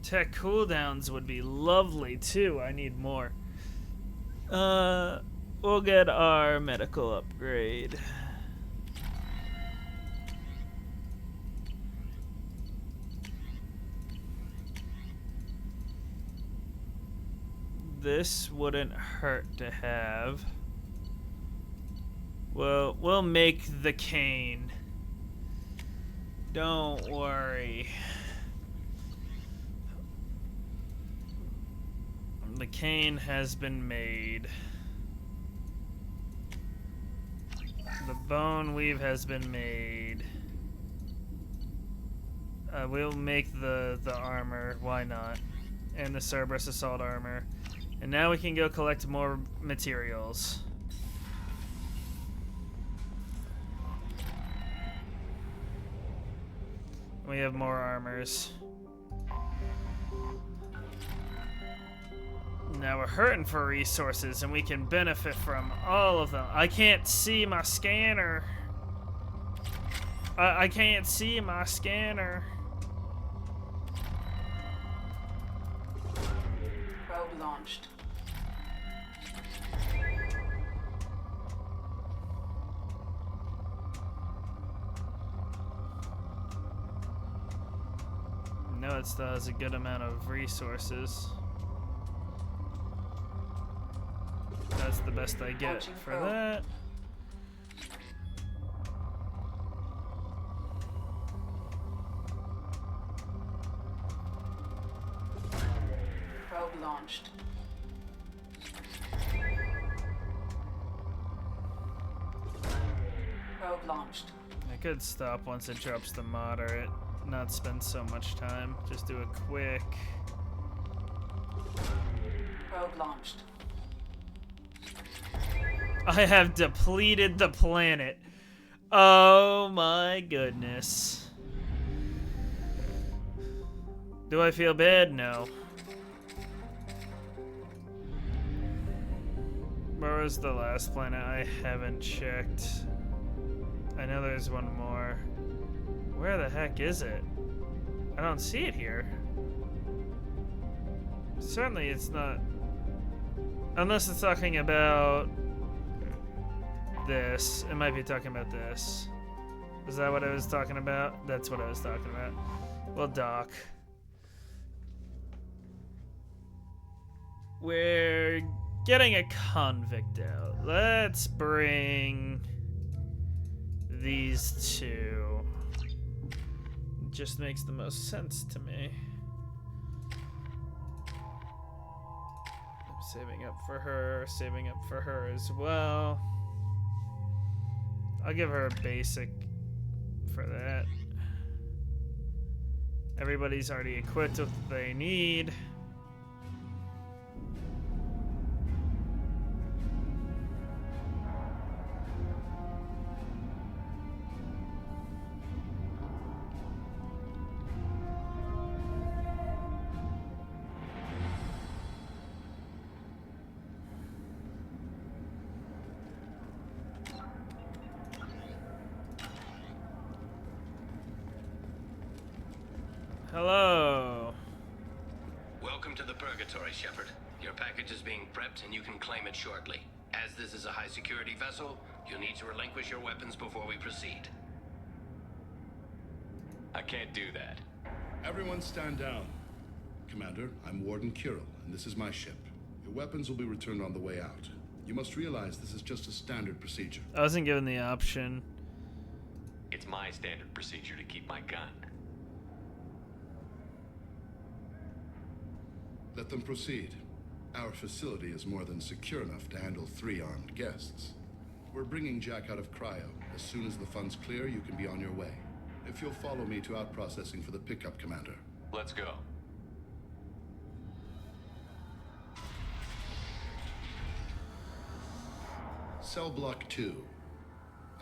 Tech cooldowns would be lovely too. I need more. We'll get our medical upgrade. This wouldn't hurt to have. Well, we'll make the cane. Don't worry. The cane has been made. The bone weave has been made. We'll make the armor. Why not? And the Cerberus assault armor. And now we can go collect more materials. We have more armors. Now we're hurting for resources and we can benefit from all of them. I can't see my scanner. I can't see my scanner. Probe launched. No, it still has a good amount of resources. That's the best I get Launching for probe. that. Probe launched. Probe launched. I could stop once it drops to moderate, not spend so much time. Just do a quick. Probe launched. I have depleted the planet. Oh my goodness. Do I feel bad? No. Where was the last planet? I haven't checked. I know there's one more. Where the heck is it? I don't see it here. Certainly it's not. Unless it's talking about this. It might be talking about this. Is that what I was talking about? That's what I was talking about. Well, dock. We're getting a convict out. Let's bring these two just makes the most sense to me. I'm saving up for her as well. I'll give her a basic for that. Everybody's already equipped with what they need. Hello. Welcome to the Purgatory, Shepard. Your package is being prepped and you can claim it shortly. As this is a high-security vessel, you'll need to relinquish your weapons before we proceed. I can't do that. Everyone stand down. Commander, I'm Warden Kirill, and this is my ship. Your weapons will be returned on the way out. You must realize this is just a standard procedure. I wasn't given the option. It's my standard procedure to keep my gun. Let them proceed. Our facility is more than secure enough to handle 3 armed guests. We're bringing Jack out of cryo. As soon as the funds clear, you can be on your way. If you'll follow me to out-processing for the pickup, Commander. Let's go. Cell Block 2.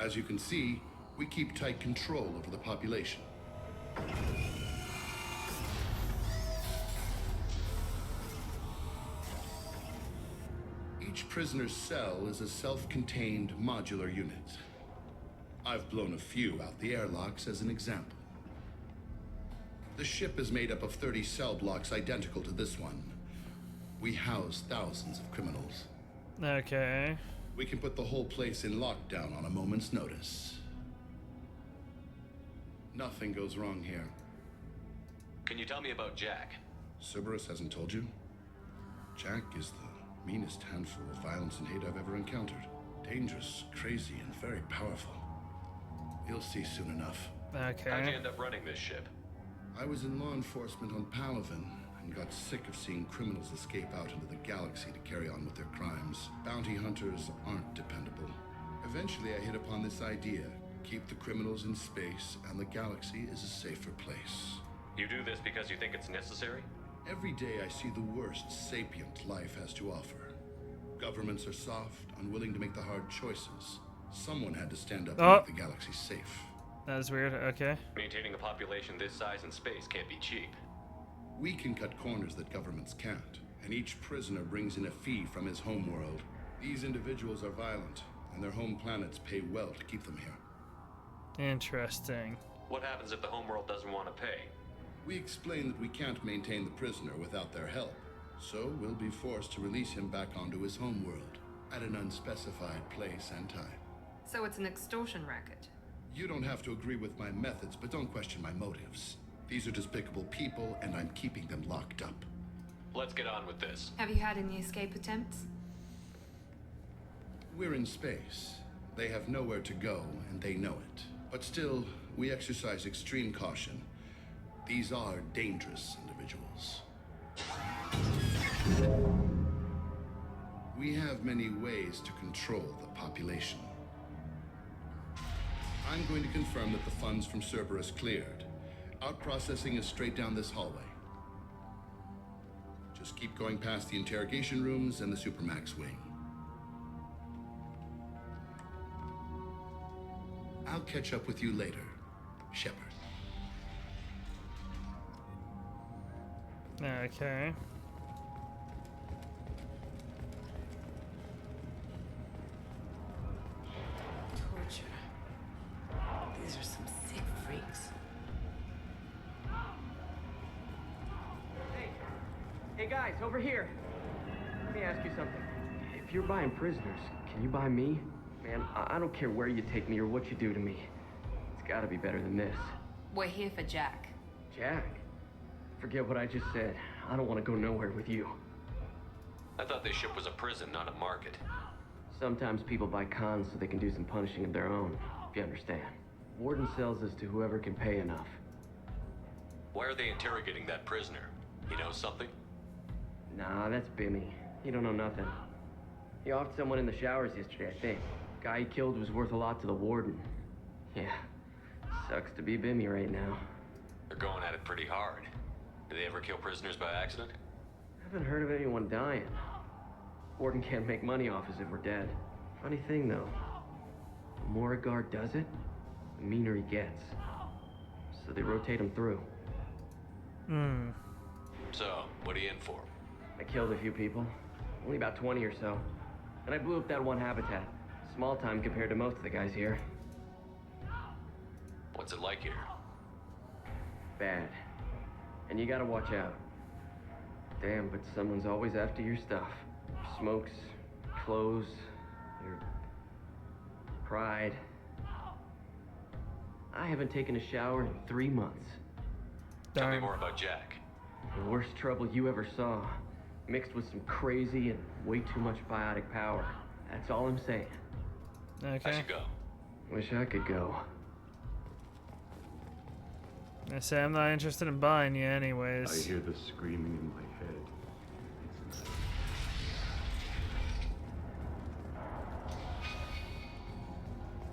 As you can see, we keep tight control over the population. Each prisoner's cell is a self-contained modular unit. I've blown a few out the airlocks as an example. The ship is made up of 30 cell blocks identical to this one. We house thousands of criminals. Okay. We can put the whole place in lockdown on a moment's notice. Nothing goes wrong here. Can you tell me about Jack? Cerberus hasn't told you? Jack is the meanest handful of violence and hate I've ever encountered. Dangerous, crazy, and very powerful. You'll see soon enough. Okay. How'd you end up running this ship? I was in law enforcement on Palaven and got sick of seeing criminals escape out into the galaxy to carry on with their crimes. Bounty hunters aren't dependable. Eventually I hit upon this idea. Keep the criminals in space and the galaxy is a safer place. You do this because you think it's necessary? Every day I see the worst sapient life has to offer. Governments are soft, unwilling to make the hard choices. Someone had to stand up and make the galaxy safe. That was weird, okay. Maintaining a population this size in space can't be cheap. We can cut corners that governments can't, and each prisoner brings in a fee from his homeworld. These individuals are violent, and their home planets pay well to keep them here. Interesting. What happens if the homeworld doesn't want to pay? We explain that we can't maintain the prisoner without their help, so we'll be forced to release him back onto his homeworld at an unspecified place and time. So it's an extortion racket. You don't have to agree with my methods, but don't question my motives. These are despicable people, and I'm keeping them locked up. Let's get on with this. Have you had any escape attempts? We're in space. They have nowhere to go, and they know it. But still, we exercise extreme caution. These are dangerous individuals. We have many ways to control the population. I'm going to confirm that the funds from Cerberus cleared. Out-processing is straight down this hallway. Just keep going past the interrogation rooms and the Supermax wing. I'll catch up with you later, Shepard. Okay. Torture. These are some sick freaks. Hey guys, over here. Let me ask you something. If you're buying prisoners, can you buy me? Man, I don't care where you take me or what you do to me. It's gotta be better than this. We're here for Jack. Jack? Forget what I just said. I don't want to go nowhere with you. I thought this ship was a prison, not a market. Sometimes people buy cons so they can do some punishing of their own, if you understand. Warden sells this to whoever can pay enough. Why are they interrogating that prisoner? He knows something? Nah, that's Bimmy. He don't know nothing. He offed someone in the showers yesterday, I think. Guy he killed was worth a lot to the warden. Yeah, sucks to be Bimmy right now. They're going at it pretty hard. Do they ever kill prisoners by accident? Haven't heard of anyone dying. Warden can't make money off us if we're dead. Funny thing, though. The more a guard does it, the meaner he gets. So they rotate him through. So, what are you in for? I killed a few people. Only about 20 or so. And I blew up that one habitat. Small time compared to most of the guys here. What's it like here? Bad. And you gotta watch out. Damn, but someone's always after your stuff. Smokes, clothes, your pride. I haven't taken a shower in 3 months. Tell me more about Jack. The worst trouble you ever saw. Mixed with some crazy and way too much biotic power. That's all I'm saying. Okay. I should go. Wish I could go. I say I'm not interested in buying you anyways. I hear the screaming in my head.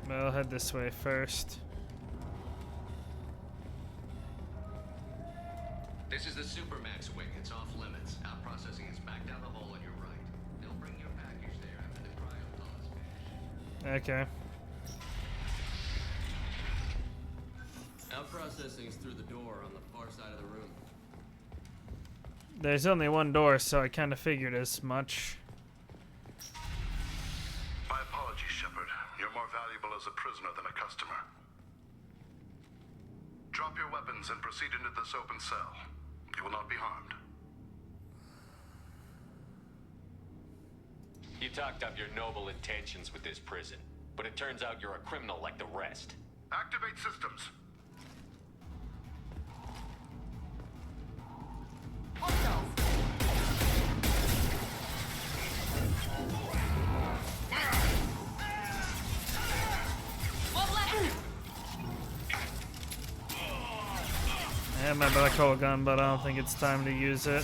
But I'll head this way first. This is the Supermax wing. It's off limits. Out processing is back down the hall on your right. They'll bring your package there after the cryo thaws finish. Okay. Out processing is through the door on the far side of the room. There's only one door, so I kind of figured as much. My apologies, Shepard. You're more valuable as a prisoner than a customer. Drop your weapons and proceed into this open cell. You will not be harmed. You talked up your noble intentions with this prison, but it turns out you're a criminal like the rest. Activate systems. I have my black hole gun, but I don't think it's time to use it.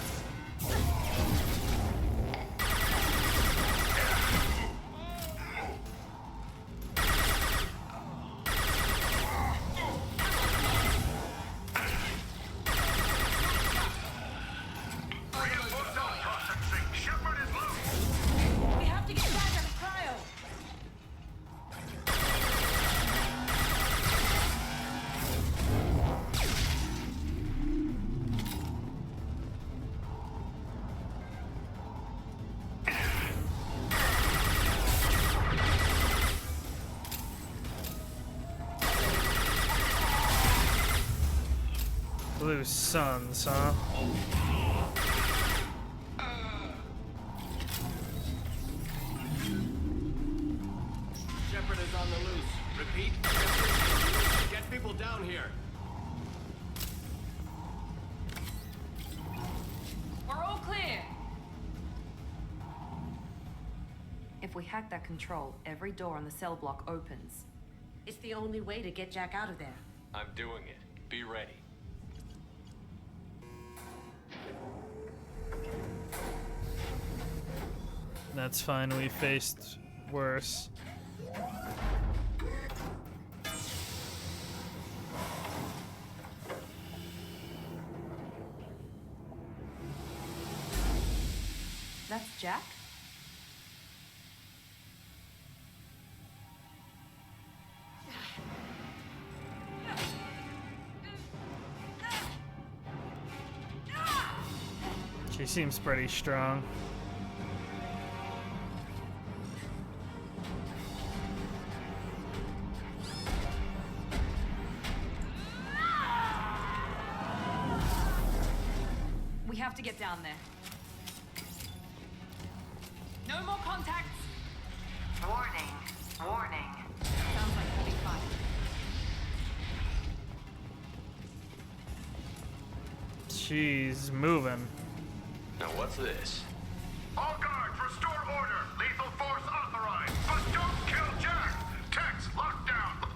We have to get back on cryo. Blue suns, huh? Shepard is on the loose. Repeat, Shepard, get people down here. We're all clear. If we hack that control, every door on the cell block opens. It's the only way to get Jack out of there. I'm doing it. Be ready. That's fine, we faced worse. That's Jack? She seems pretty strong. We have to get down there. No more contacts! Warning. Warning. Sounds like heavy fire. She's moving. Now what's this? All guards, restore order. Lethal force authorized. But don't kill Jack. Techs, lockdown.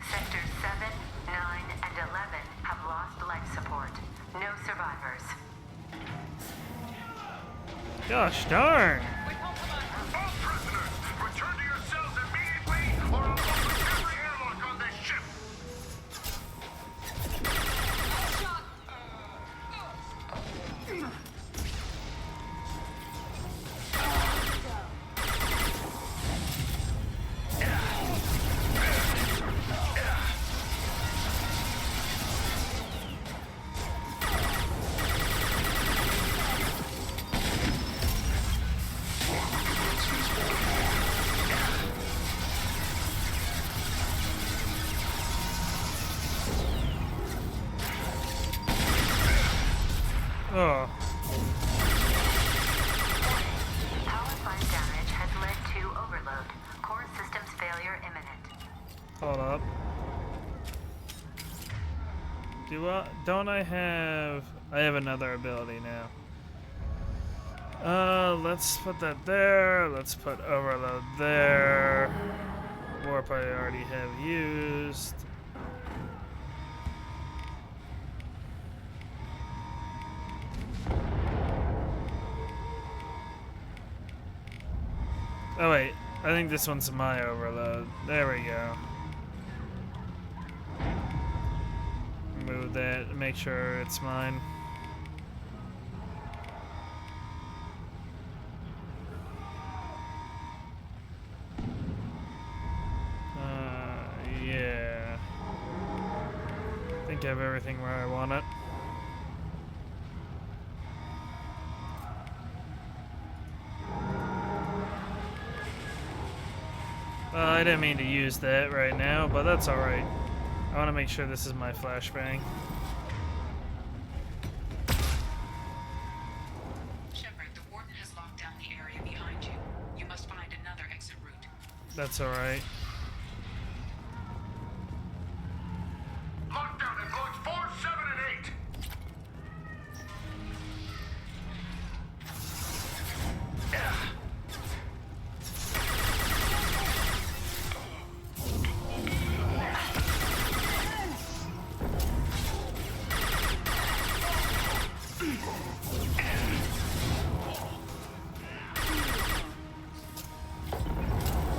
Sectors 7, 9, and 11 have lost life support. No survivors. Gosh darn. All prisoners, return to your cells immediately, or I'll open every airlock on this ship. Oh. Power plant damage has led to overload. Core systems failure imminent. Hold up. Don't I have another ability now. Let's put that there. Let's put overload there. Warp I already have used. Oh wait, I think this one's my overload. There we go. Move that, make sure it's mine. Yeah. I think I have everything where I want it. I didn't mean to use that right now, but that's alright. I want to make sure this is my flashbang. Shepard, the warden has locked down the area behind you. You must find another exit route. That's alright. Lockdown at blocks 4, 7, and 8.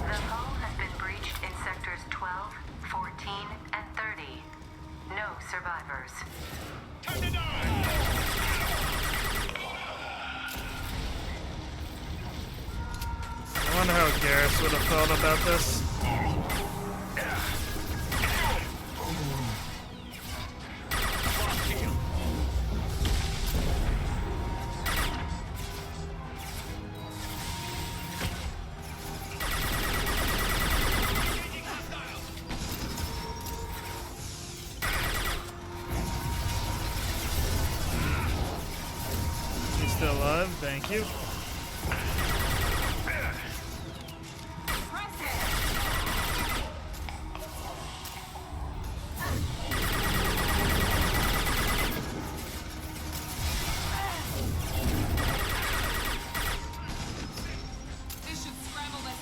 The hull has been breached in sectors 12, 14, and 30. No survivors. I wonder how Garrus would have felt about this. He's still alive, thank you. This should scramble this.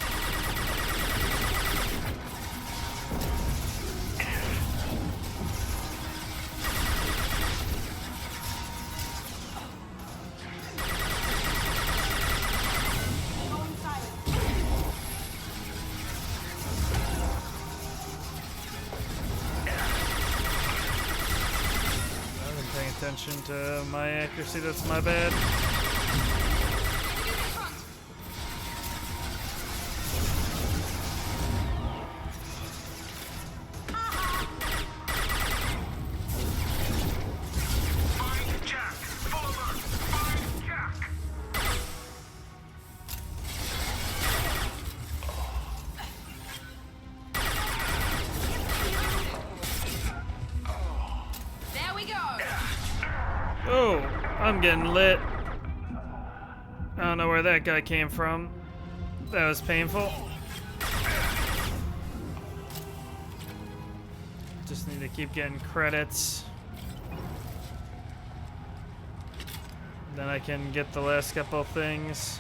I wasn't paying attention to my accuracy, that's my bad. Find Jack. Full alert. Find Jack. There we go. Oh, I'm getting lit. I don't know where that guy came from. That was painful. Just need to keep getting credits. Then I can get the last couple things.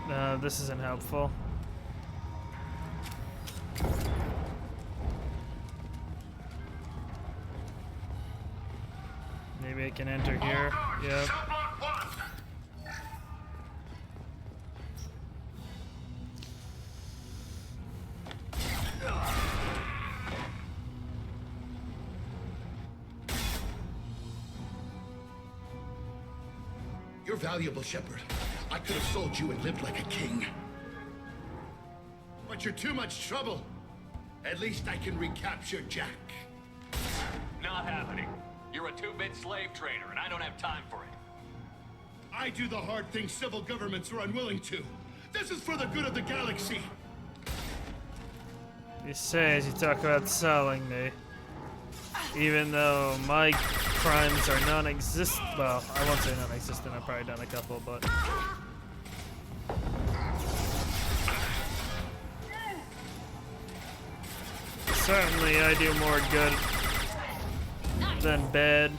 No, this isn't helpful. I can enter here. Yep. You're valuable, Shepard. I could have sold you and lived like a king. But you're too much trouble. At least I can recapture Jack. Not happening. You're a two-bit slave trader, and I don't have time for it. I do the hard things civil governments are unwilling to. This is for the good of the galaxy. He says you talk about selling me. Even though my crimes are non-existent. Well, I won't say non-existent. I've probably done a couple, but. Certainly, I do more good than bad.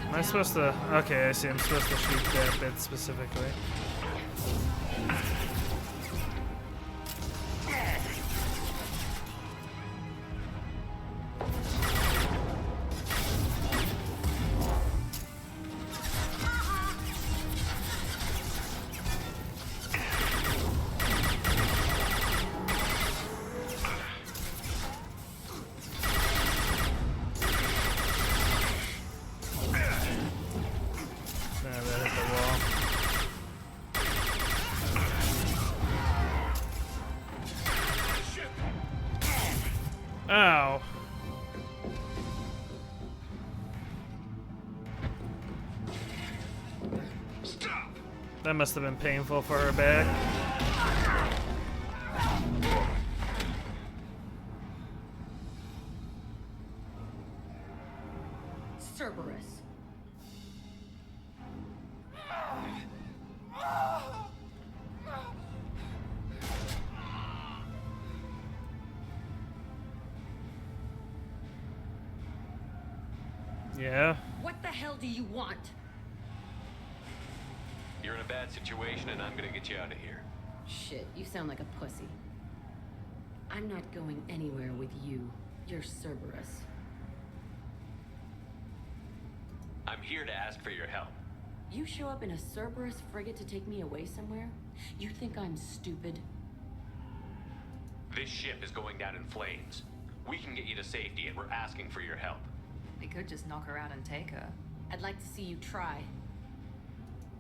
Am I supposed to? Okay, I see. I'm supposed to shoot that bit specifically. Ow. Stop. That must have been painful for her back. Cerberus. Yeah. What the hell do you want? You're in a bad situation, and I'm gonna get you out of here. Shit, you sound like a pussy. I'm not going anywhere with you. You're Cerberus. I'm here to ask for your help. You show up in a Cerberus frigate to take me away somewhere? You think I'm stupid? This ship is going down in flames. We can get you to safety, and we're asking for your help. We could just knock her out and take her. I'd like to see you try.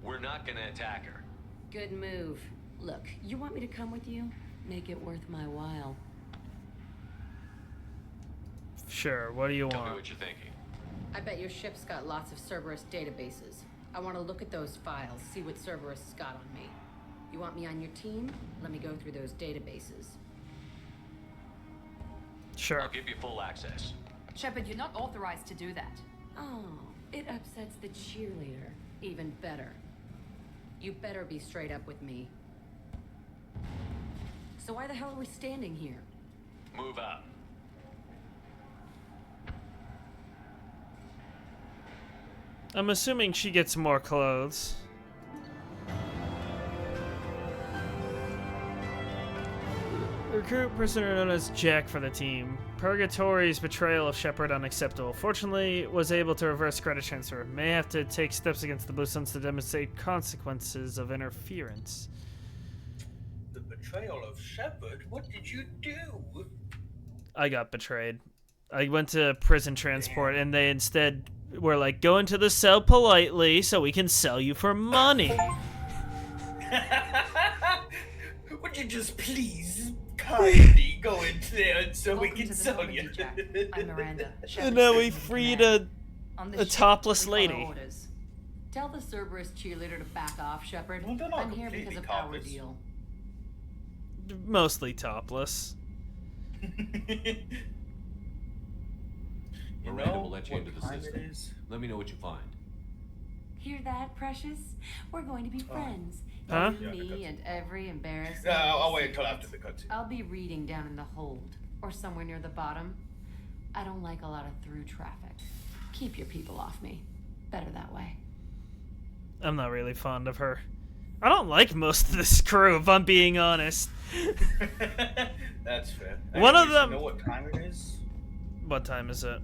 We're not gonna attack her. Good move. Look, you want me to come with you? Make it worth my while. Sure, what do you Tell me want? what you're thinking. I bet your ship's got lots of Cerberus databases. I want to look at those files, see what Cerberus has got on me. You want me on your team? Let me go through those databases. Sure. I'll give you full access. Shepard, you're not authorized to do that. Oh, it upsets the cheerleader. Even better. You better be straight up with me. So why the hell are we standing here? Move up. I'm assuming she gets more clothes. Recruit prisoner known as Jack for the team. Purgatory's betrayal of Shepard unacceptable. Fortunately, was able to reverse credit transfer. May have to take steps against the Blue Suns to demonstrate consequences of interference. The betrayal of Shepard? What did you do? I got betrayed. I went to prison transport and they instead were like, go into the cell politely so we can sell you for money. Would you just please kindly go in there so we can sell you? I'm Miranda. And now we freed a topless lady. Orders. Tell the Cerberus cheerleader to back off, Shepard. Well, they're not I'm here because of our deal. Mostly topless. Miranda will let you into the system. Let me know what you find. Hear that, Precious? We're going to be friends. Huh? Me and every embarrassing. Yeah, I'll wait until after the cutscene. I'll be reading down in the hold or somewhere near the bottom. I don't like a lot of through traffic. Keep your people off me. Better that way. I'm not really fond of her. I don't like most of this crew, if I'm being honest. That's fair. One of Anyways, them. You know what time it is? What time is it?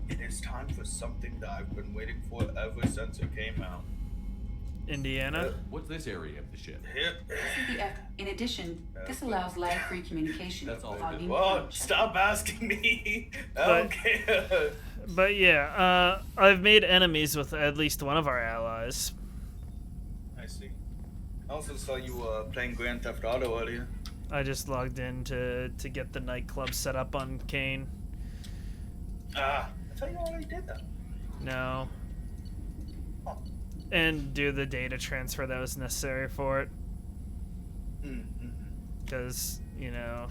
It is time for something that I've been waiting for ever since it came out. Indiana? What's this area of the ship? In addition, this allows lag-free communication. That's all without they do. Well, stop asking me. I don't care. But yeah, I've made enemies with at least one of our allies. I see. I also saw you playing Grand Theft Auto earlier. I just logged in to get the nightclub set up on Kane. I thought you already did that. No. Oh. And do the data transfer that was necessary for it. Because, you know,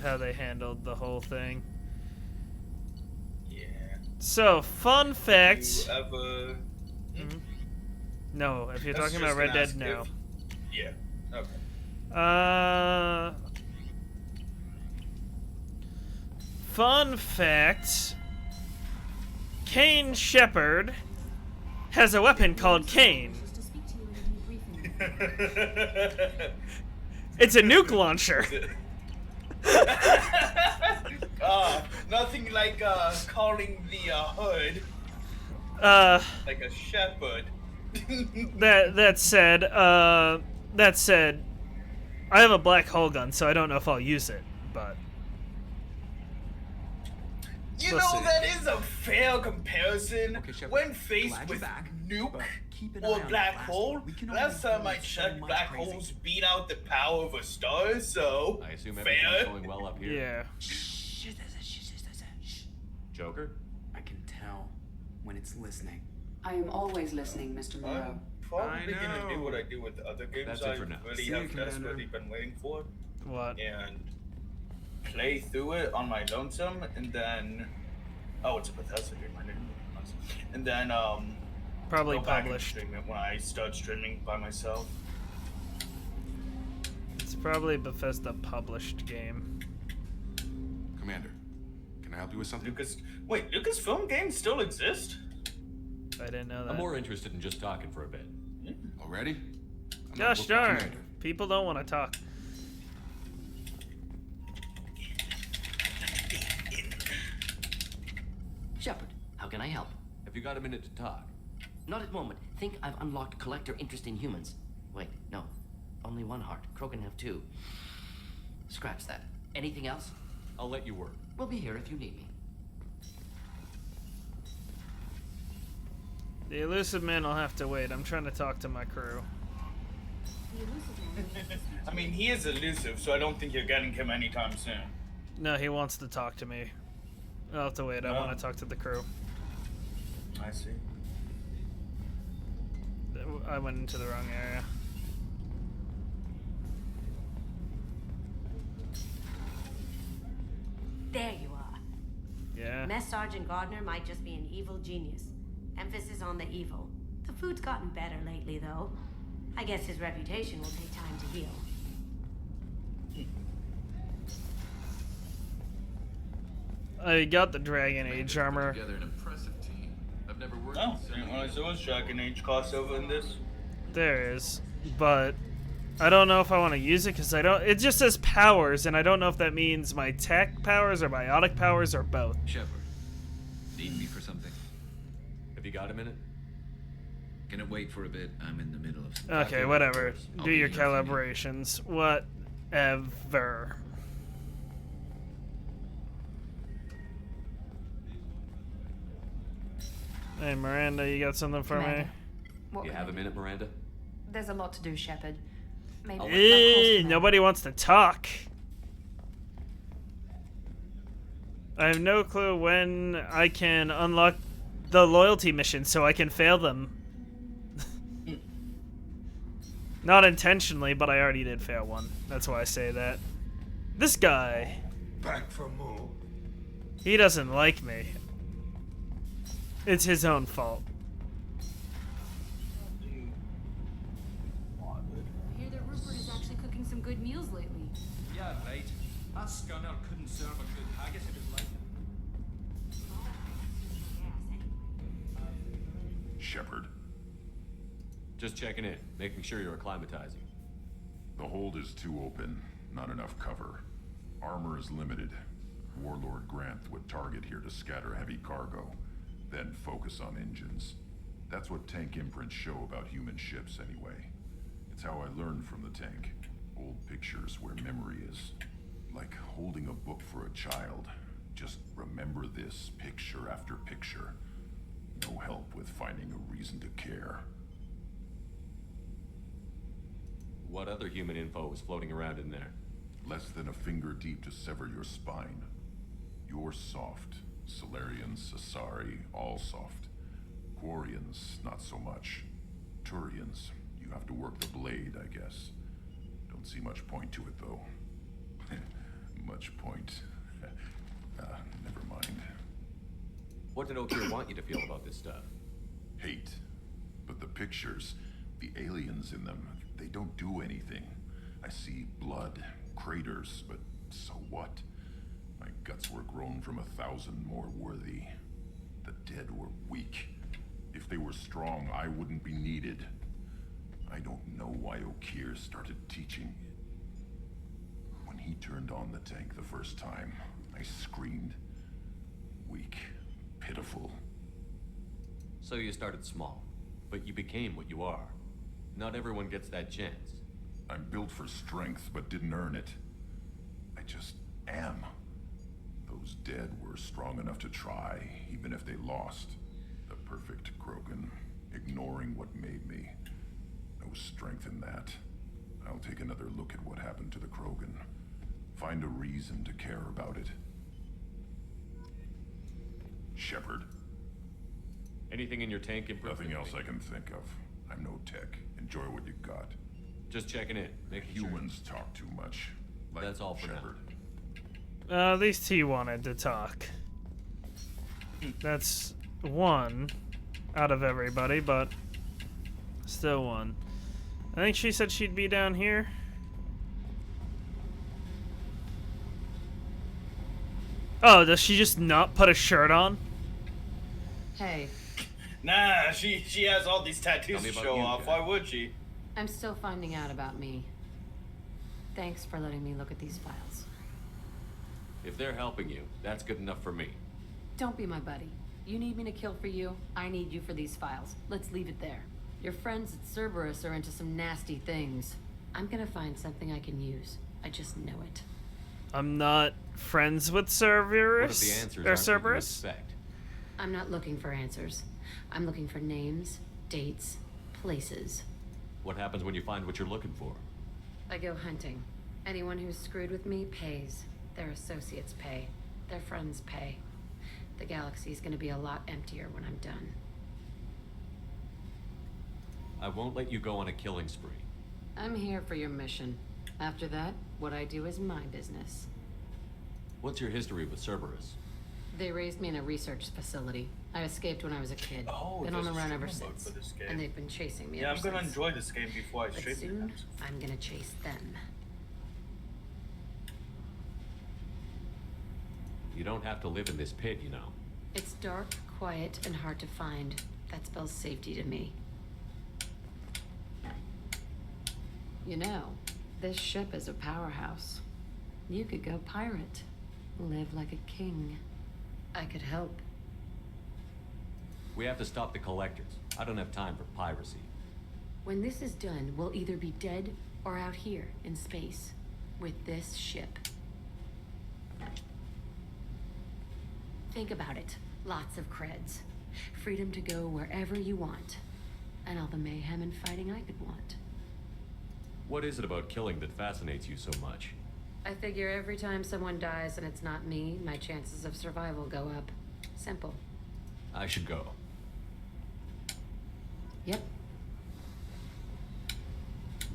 how they handled the whole thing. Yeah. So, fun fact. You ever... No, if you're I was talking just about Red gonna Dead, ask no. Yeah. Okay. Fun fact. Kane Shepard has a weapon called Kane. It's a nuke launcher. Nothing like calling the hood like a shepherd. That said, I have a black hole gun, so I don't know if I'll use it, but You we'll know, see. that is a fair comparison. Shepard, When faced glad you're with back, nuke but keep an or eye on black the hole, plasma. We can last only time I hold so checked, much black crazy. holes beat out the power of a star, so I assume fair. everything's going well up here. yeah. Joker? I can tell when it's listening. I am always listening, Mr. Moreau. I'm probably I gonna do know. what I do with the other games That's it I for now. really See you, have Commander. desperately been waiting for. What? And play through it on my lonesome, and then it's a Bethesda game. I didn't realize. And then Probably go back and published. stream it when I start streaming by myself. It's probably a Bethesda published game. Commander, can I help you with something? Lucasfilm games still exist? I didn't know that. I'm more interested in just talking for a bit. Already? I'm Gosh not darn. Commander. People don't want to talk. Shepard, how can I help? Have you got a minute to talk? Not at the moment. Think I've unlocked collector interest in humans. Wait, no. Only one heart. Krogan have two. Scratch that. Anything else? I'll let you work. We'll be here if you need me. The elusive man will have to wait. I'm trying to talk to my crew. I mean, he is elusive, so I don't think you're getting him anytime soon. No, he wants to talk to me. I'll have to wait. I want to talk to the crew. I see. I went into the wrong area. There you are. Yeah. Mess Sergeant Gardner might just be an evil genius. Emphasis on the evil. The food's gotten better lately, though. I guess his reputation will take time to heal. I got the Dragon Age armor. Together an impressive team. I've never worked Oh, with so didn't many realize there was Dragon Age crossover in this. There is, but I don't know if I want to use it because I don't. It just says powers, and I don't know if that means my tech powers or biotic powers or both. Shepard, need me for something? Have you got a minute? Can it wait for a bit? I'm in the middle of some... Okay, whatever. I'll Do be your here if you need. calibrations. Whatever. Hey, Miranda, you got something for me? Commander, what You can have I a do? minute, Miranda? There's a lot to do, Shepard. Maybe. Nobody wants to talk. I have no clue when I can unlock the loyalty mission so I can fail them. Not intentionally, but I already did fail one. That's why I say that. This guy. Back for more. He doesn't like me. It's his own fault. meals lately. Yeah, right. That scunner couldn't serve a good haggis if it's like Shepard. Just checking in, making sure you're acclimatizing. The hold is too open, not enough cover. Armor is limited. Warlord Granth would target here to scatter heavy cargo, then focus on engines. That's what tank imprints show about human ships anyway. It's how I learned from the tank. Old pictures where memory is. Like holding a book for a child. Just remember this picture after picture. No help with finding a reason to care. What other human info was floating around in there? Less than a finger deep to sever your spine. You're soft. Solarians, Asari, all soft. Quarians, not so much. Turians, you have to work the blade, I guess. Don't see much point to it, though. Much point. Never mind. What did Okir want you to feel about this stuff? Hate. But the pictures, the aliens in them, they don't do anything. I see blood, craters, but so what? My guts were grown from 1,000 more worthy. The dead were weak. If they were strong, I wouldn't be needed. I don't know why Okir started teaching. When he turned on the tank the first time, I screamed. Weak, pitiful. So you started small, but you became what you are. Not everyone gets that chance. I'm built for strength, but didn't earn it. I just am. Those dead were strong enough to try, even if they lost. The perfect Krogan, ignoring what made me. No strength in that. I'll take another look at what happened to the Krogan. Find a reason to care about it. Shepard. Anything in your tank improved? Nothing else I can think of. I'm no tech. Enjoy what you got. Just checking in. Making Humans talk too much. Like That's all for Shepard. At least he wanted to talk. That's one out of everybody, but still one. I think she said she'd be down here. Oh, does she just not put a shirt on? Hey, Nah, she has all these tattoos Tell me to about show you, off. Jack. Why would she? I'm still finding out about me. Thanks for letting me look at these files. If they're helping you, that's good enough for me. Don't be my buddy. You need me to kill for you, I need you for these files. Let's leave it there. Your friends at Cerberus are into some nasty things. I'm gonna find something I can use. I just know it. I'm not friends with Cerberus. What if the answers or aren't what you Cerberus? expect? I'm not looking for answers. I'm looking for names, dates, places. What happens when you find what you're looking for? I go hunting. Anyone who's screwed with me pays. Their associates pay. Their friends pay. The galaxy's gonna be a lot emptier when I'm done. I won't let you go on a killing spree. I'm here for your mission. After that, what I do is my business. What's your history with Cerberus? They raised me in a research facility. I escaped when I was a kid. Oh, Been on the there's a run ever stream mode since. for this game. And they've been chasing me Yeah, ever I'm gonna since. enjoy this game before I But stream soon, it. I'm gonna chase them. You don't have to live in this pit, you know. It's dark, quiet, and hard to find. That spells safety to me. You know, this ship is a powerhouse. You could go pirate. Live like a king. I could help. We have to stop the collectors. I don't have time for piracy. When this is done, we'll either be dead or out here in space with this ship. Think about it. Lots of creds. Freedom to go wherever you want. And all the mayhem and fighting I could want. What is it about killing that fascinates you so much? I figure every time someone dies and it's not me, my chances of survival go up. Simple. I should go. Yep.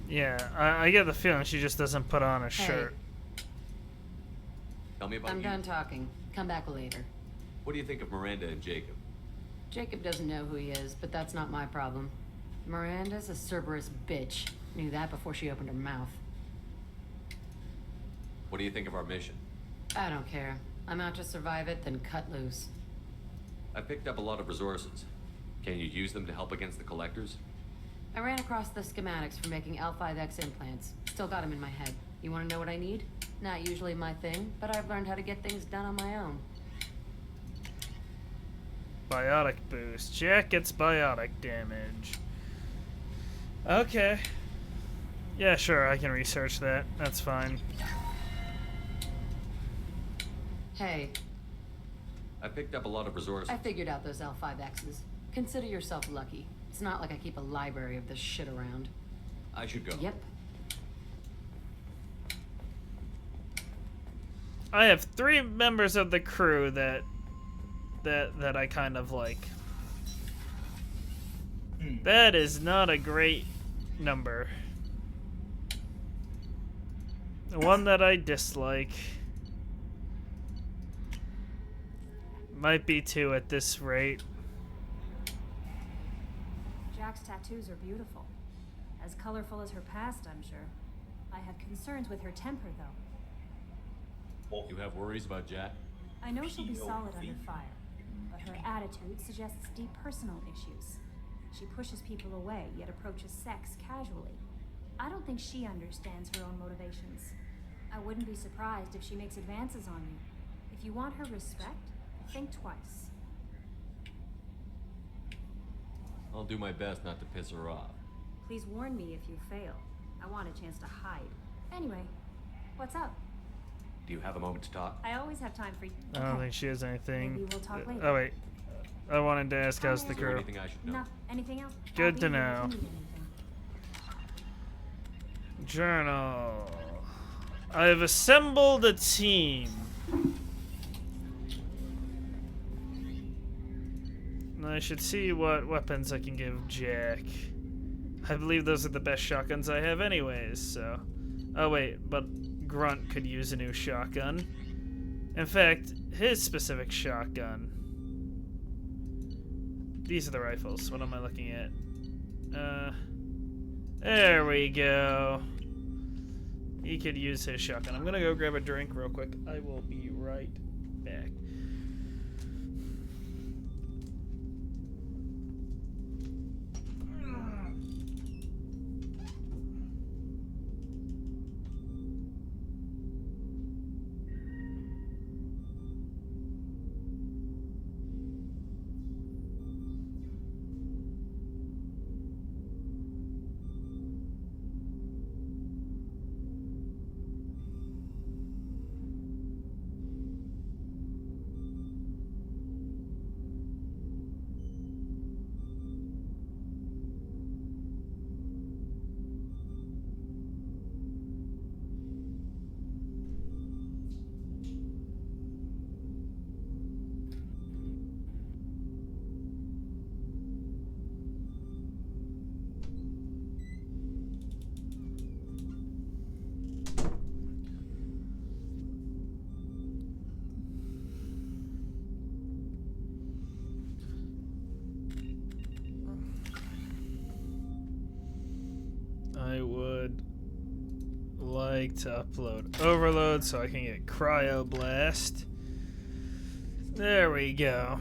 Yeah, I get the feeling she just doesn't put on a Hey. shirt. Tell me about I'm you. done talking. Come back later. What do you think of Miranda and Jacob? Jacob doesn't know who he is, but that's not my problem. Miranda's a Cerberus bitch. Knew that before she opened her mouth. What do you think of our mission? I don't care. I'm out to survive it, then cut loose. I picked up a lot of resources. Can you use them to help against the collectors? I ran across the schematics for making L5X implants. Still got them in my head. You want to know what I need? Not usually my thing, but I've learned how to get things done on my own. Biotic boost. Jack gets biotic damage. Okay. Yeah, sure, I can research that. That's fine. Hey. I picked up a lot of resources. I figured out those L5Xs. Consider yourself lucky. It's not like I keep a library of this shit around. I should go. Yep. I have 3 members of the crew that I kind of like. That is not a great number. The one that I dislike might be 2 at this rate. Jack's tattoos are beautiful. As colorful as her past, I'm sure. I have concerns with her temper, though. You have worries about Jack? I know she'll be solid under fire, but her attitude suggests deep personal issues. She pushes people away, yet approaches sex casually. I don't think she understands her own motivations. I wouldn't be surprised if she makes advances on you. If you want her respect, think twice. I'll do my best not to piss her off. Please warn me if you fail. I want a chance to hide. Anyway, what's up? Do you have a moment to talk? I always have time for you. I don't think she has anything. Maybe we'll talk later. Oh wait, I wanted to ask how's the Is there crew. anything I should know? No, anything else? Good to I'll be here know. if you need anything. Journal. I have assembled a team. And I should see what weapons I can give Jack. I believe those are the best shotguns I have anyways, so... Oh wait, but Grunt could use a new shotgun. In fact, his specific shotgun. These are the rifles. What am I looking at? There we go. He could use his shotgun. I'm gonna go grab a drink real quick. I will be right back. I would like to upload Overload so I can get Cryoblast. There we go.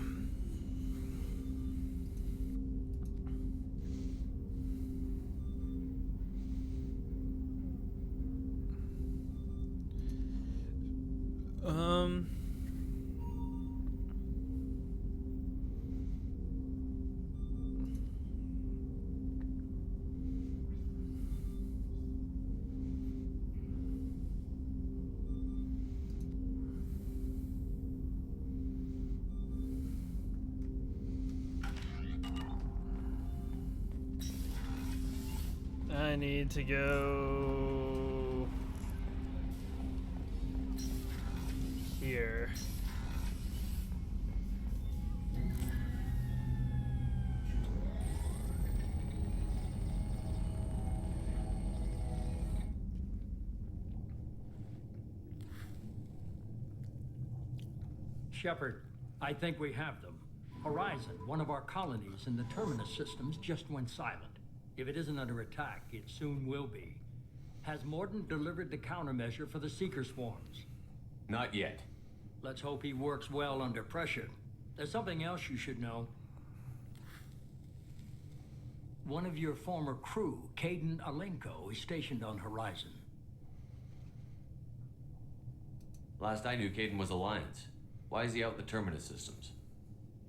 I need to go here. Shepard, I think we have them. Horizon, one of our colonies in the Terminus systems, just went silent. If it isn't under attack, it soon will be. Has Morden delivered the countermeasure for the Seeker swarms? Not yet. Let's hope he works well under pressure. There's something else you should know. One of your former crew, Caden Alenko, is stationed on Horizon. Last I knew, Caden was Alliance. Why is he out in the Terminus systems?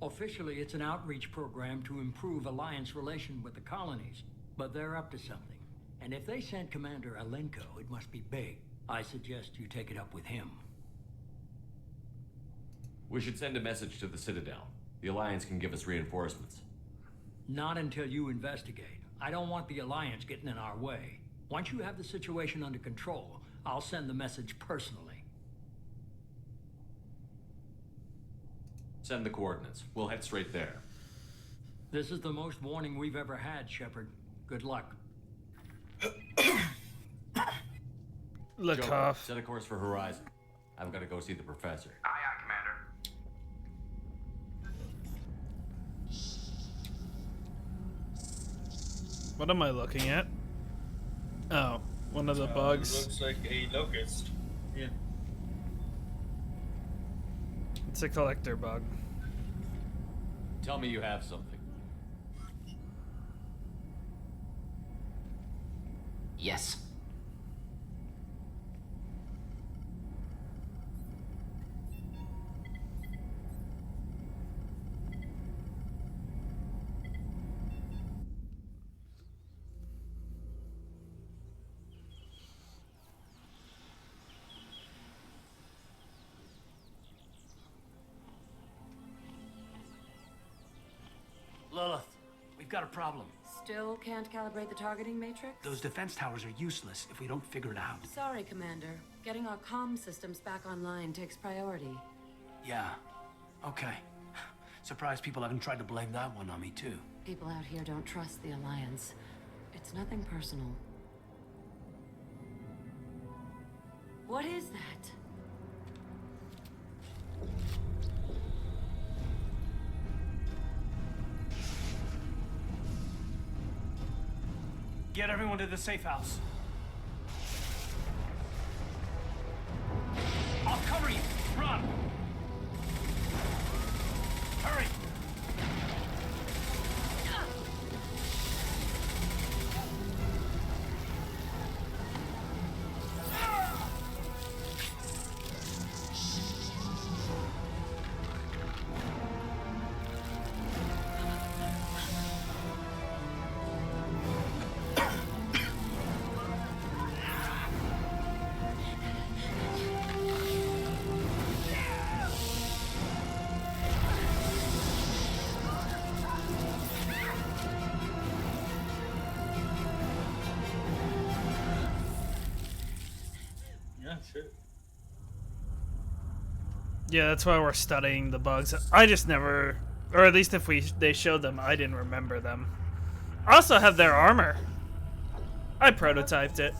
Officially, it's an outreach program to improve Alliance relation with the colonies, but they're up to something. And if they sent Commander Alenko, it must be big. I suggest you take it up with him. We should send a message to the Citadel. The Alliance can give us reinforcements. Not until you investigate. I don't want the Alliance getting in our way. Once you have the situation under control, I'll send the message personally. Send the coordinates. We'll head straight there. This is the most warning we've ever had, Shepard. Good luck. Look Joker, off. set a course for Horizon. I've got to go see the professor. Aye, aye, Commander. What am I looking at? Oh, one of the bugs. Looks like a locust. Yeah. It's a collector bug. Tell me you have something. Yes. Lilith, we've got a problem. Still can't calibrate the targeting matrix? Those defense towers are useless if we don't figure it out. Sorry, Commander. Getting our comm systems back online takes priority. Yeah. Okay. Surprised people haven't tried to blame that one on me, too. People out here don't trust the Alliance. It's nothing personal. What is that? Get everyone to the safe house. I'll cover you. Run! Hurry! Yeah, that's why we're studying the bugs. I just never, or at least if they showed them, I didn't remember them. I also have their armor. I prototyped it.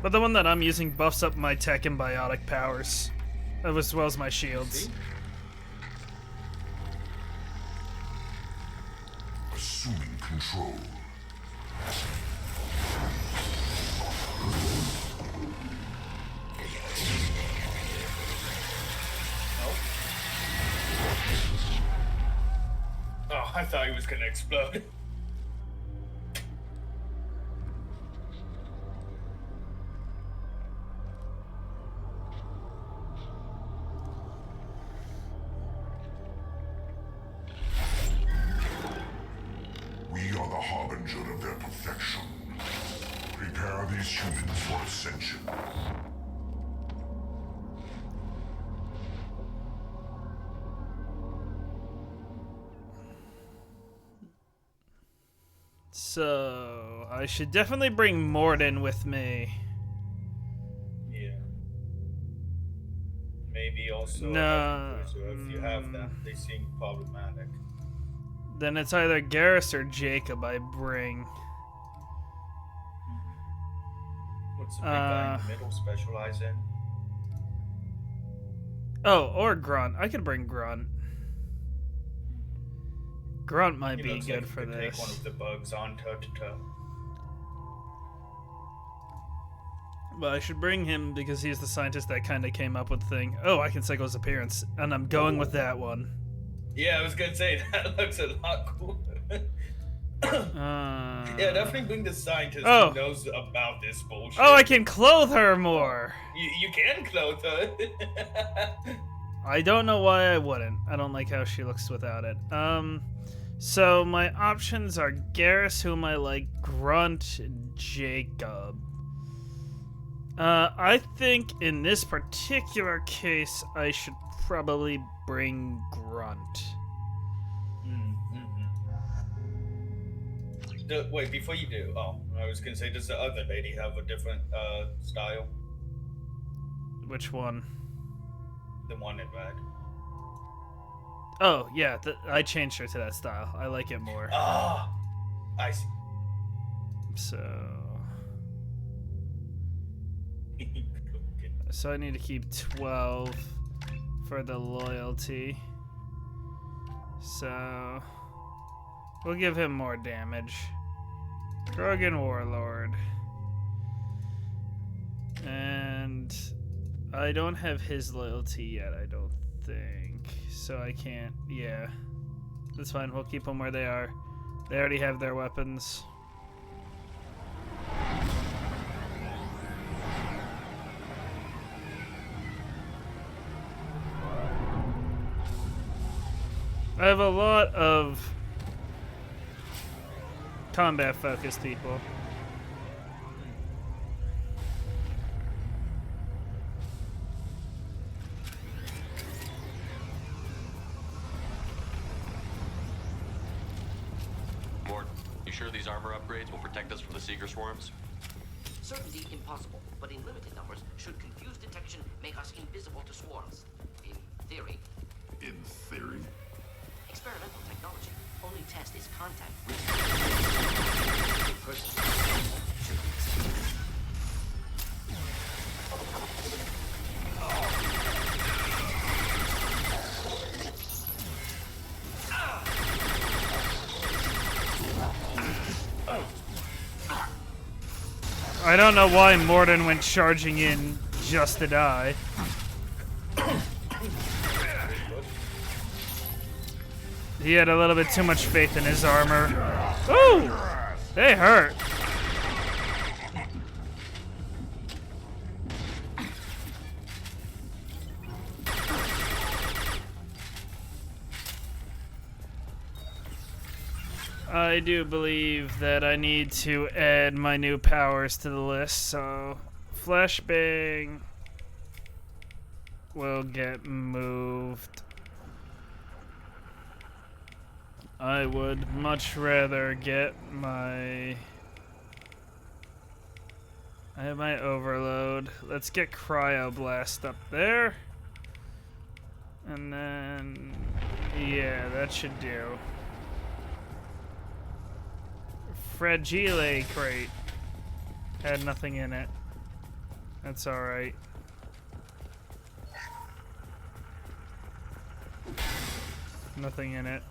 But the one that I'm using buffs up my tech and biotic powers, as well as my shields. Assuming control. Oh, I thought he was gonna explode. We are the harbinger of their perfection. Prepare these humans for ascension. So, I should definitely bring Morden with me. Yeah. Maybe also No. so if you have them, they seem problematic. Then it's either Garrus or Jacob I bring. What's the big guy in the middle specialize in? Oh, or Grunt. I could bring Grunt. Grunt might He be looks good like he for could this. take one of the bugs on toe to toe. But I should bring him because he's the scientist that kind of came up with the thing. Oh, I can cycle his appearance, and I'm going with that one. Yeah, I was gonna say that looks a lot cooler. Yeah, definitely bring the scientist who knows about this bullshit. Oh, I can clothe her more. You can clothe her. I don't know why I wouldn't. I don't like how she looks without it. So my options are Garrus, whom I like, Grunt, Jacob. I think in this particular case, I should probably bring Grunt. Wait, before you do, I was gonna say, does the other lady have a different style? Which one? The one in red. Oh, yeah, I changed her to that style. I like it more. Ah, I see. So I need to keep 12 for the loyalty. So we'll give him more damage. Krogan Warlord. And I don't have his loyalty yet, I don't think. So I can't, yeah. That's fine, we'll keep them where they are. They already have their weapons. I have a lot of combat-focused people. Mort, you sure these armor upgrades will protect us from the Seeker swarms? Certainty impossible, but in limited numbers, should confused detection make us invisible to swarms. In theory. In theory? Experimental technology. Only test is contact with person. I don't know why Morden went charging in just to die. He had a little bit too much faith in his armor. Ooh! They hurt. I do believe that I need to add my new powers to the list, so Flashbang will get moved. I would much rather get my... I have my overload. Let's get Cryoblast up there. And then... yeah, that should do. Fragile crate. Had nothing in it. That's alright. Nothing in it.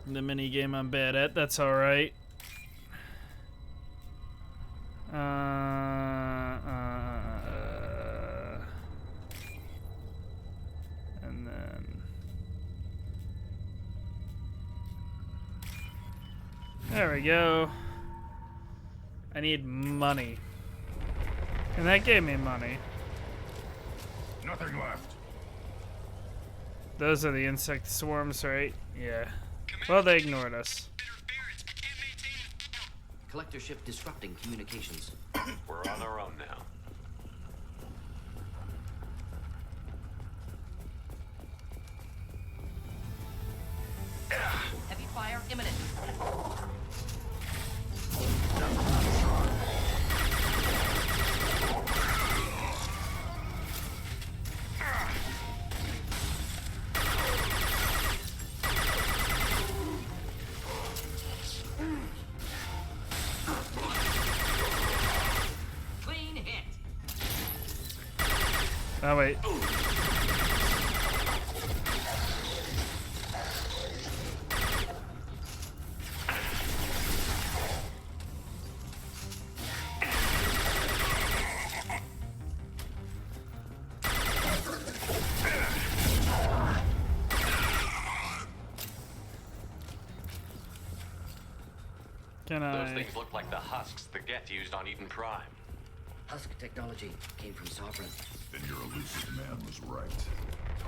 The mini game I'm bad at, that's alright. And then... there we go. I need money. And that gave me money. Nothing left. Those are the insect swarms, right? Yeah. Well, they ignored us. Collector ship disrupting communications. We're on our own now. Heavy fire imminent. Clean hit. Oh, wait. Those things look like the husks the Geth used on Eden Prime. Husk technology came from Sovereign. Then your elusive man was right.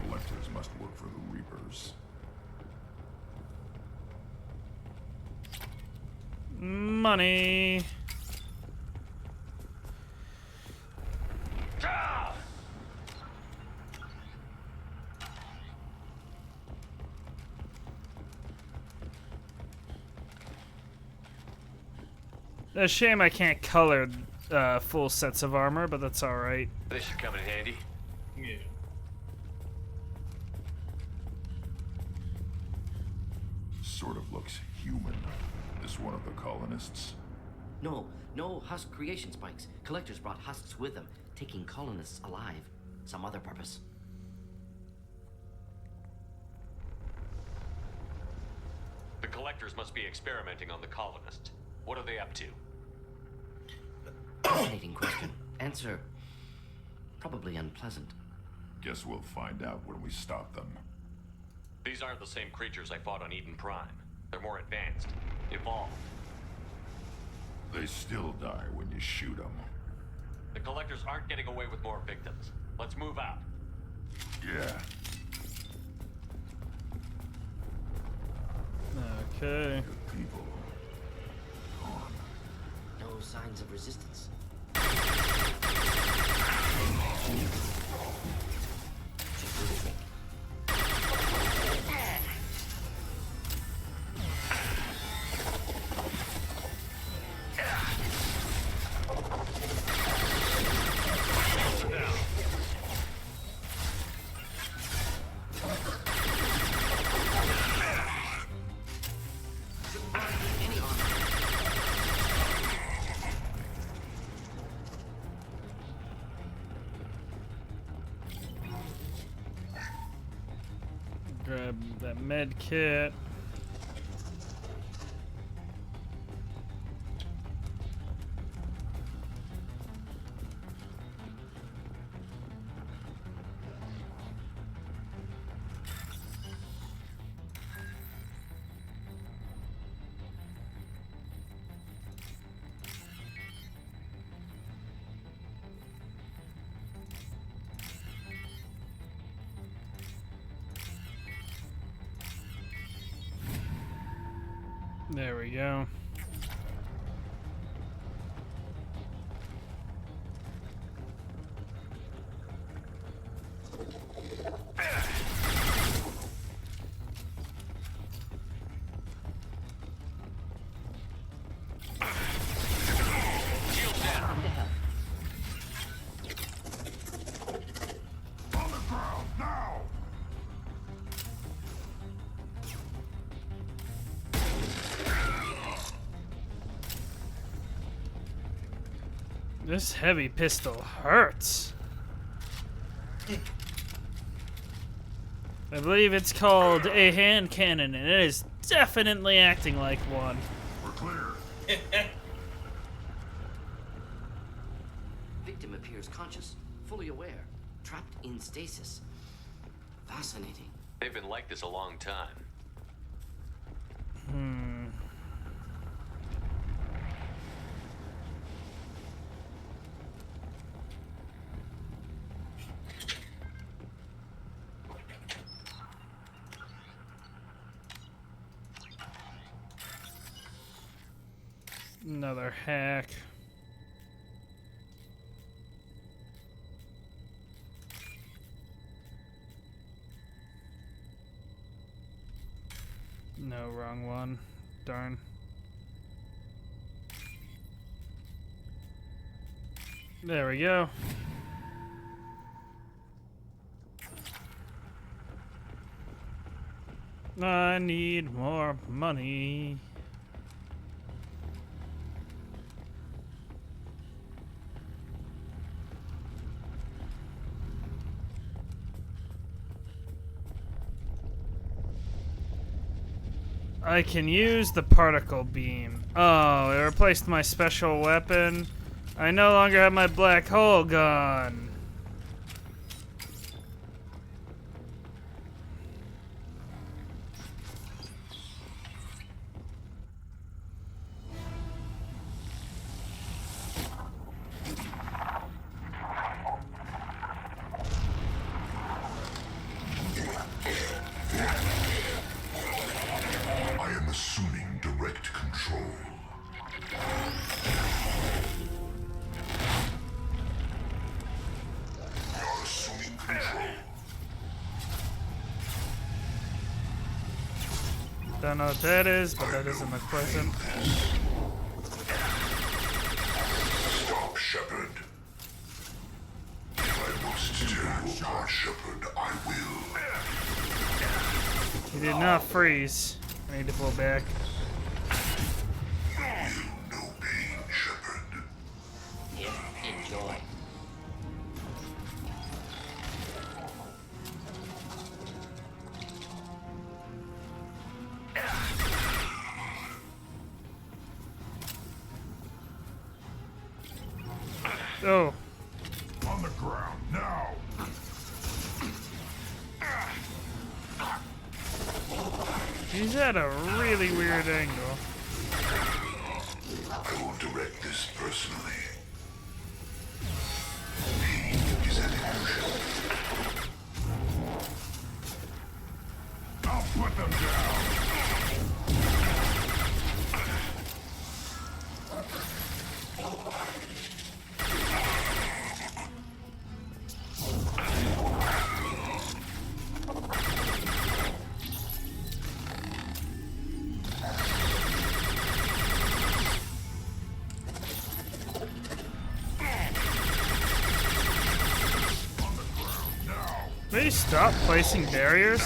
Collectors must work for the Reapers. Money. A shame I can't color full sets of armor, but that's alright. This should come in handy. Yeah. Sort of looks human. This one of the colonists? No Husk creation spikes. Collectors brought husks with them, taking colonists alive. Some other purpose. The collectors must be experimenting on the colonists. What are they up to? Fascinating question. Answer, probably unpleasant. Guess we'll find out when we stop them. These aren't the same creatures I fought on Eden Prime. They're more advanced, evolved. They still die when you shoot them. The collectors aren't getting away with more victims. Let's move out. Yeah. Okay. Good people. No signs of resistance. Grab that med kit. There we go. On the ground, now! This heavy pistol hurts. I believe it's called a hand cannon, and it is definitely acting like one. We're clear. Victim appears conscious, fully aware, trapped in stasis. Fascinating. They've been like this a long time. Another hack. No, wrong one. Darn. There we go. I need more money. I can use the particle beam. Oh, it replaced my special weapon. I no longer have my black hole gun. I am assuming direct control. You're assuming control. Don't know what that is, but that doesn't look pleasant. Stop, Shepard. If I must tear you apart, Shepard, I will. He did not freeze. I need to pull back. No pain, Shepard. Yeah, enjoy. Oh. On the ground, now! He's at a really weird angle. I will direct this personally. Pain is an illusion. I'll put them down! They stop placing barriers?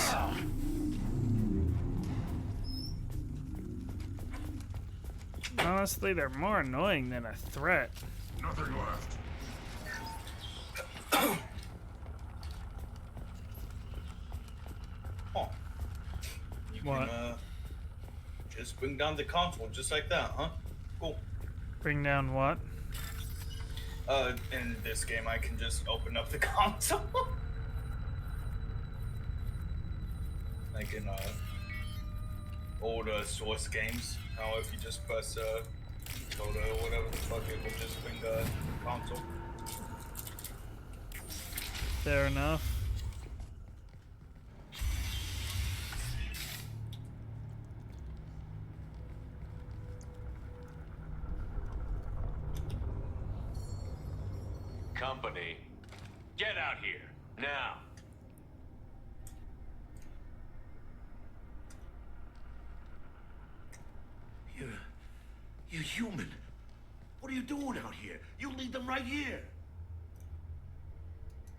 Honestly, they're more annoying than a threat. Nothing left. Oh. You What? can just bring down the console just like that, huh? Cool. Bring down what? In this game I can just open up the console. Like in older Source games, how if you just press Coda or whatever the fuck, it will just bring the console. Fair enough. Company, get out here, now. You're human. What are you doing out here? You lead them right here.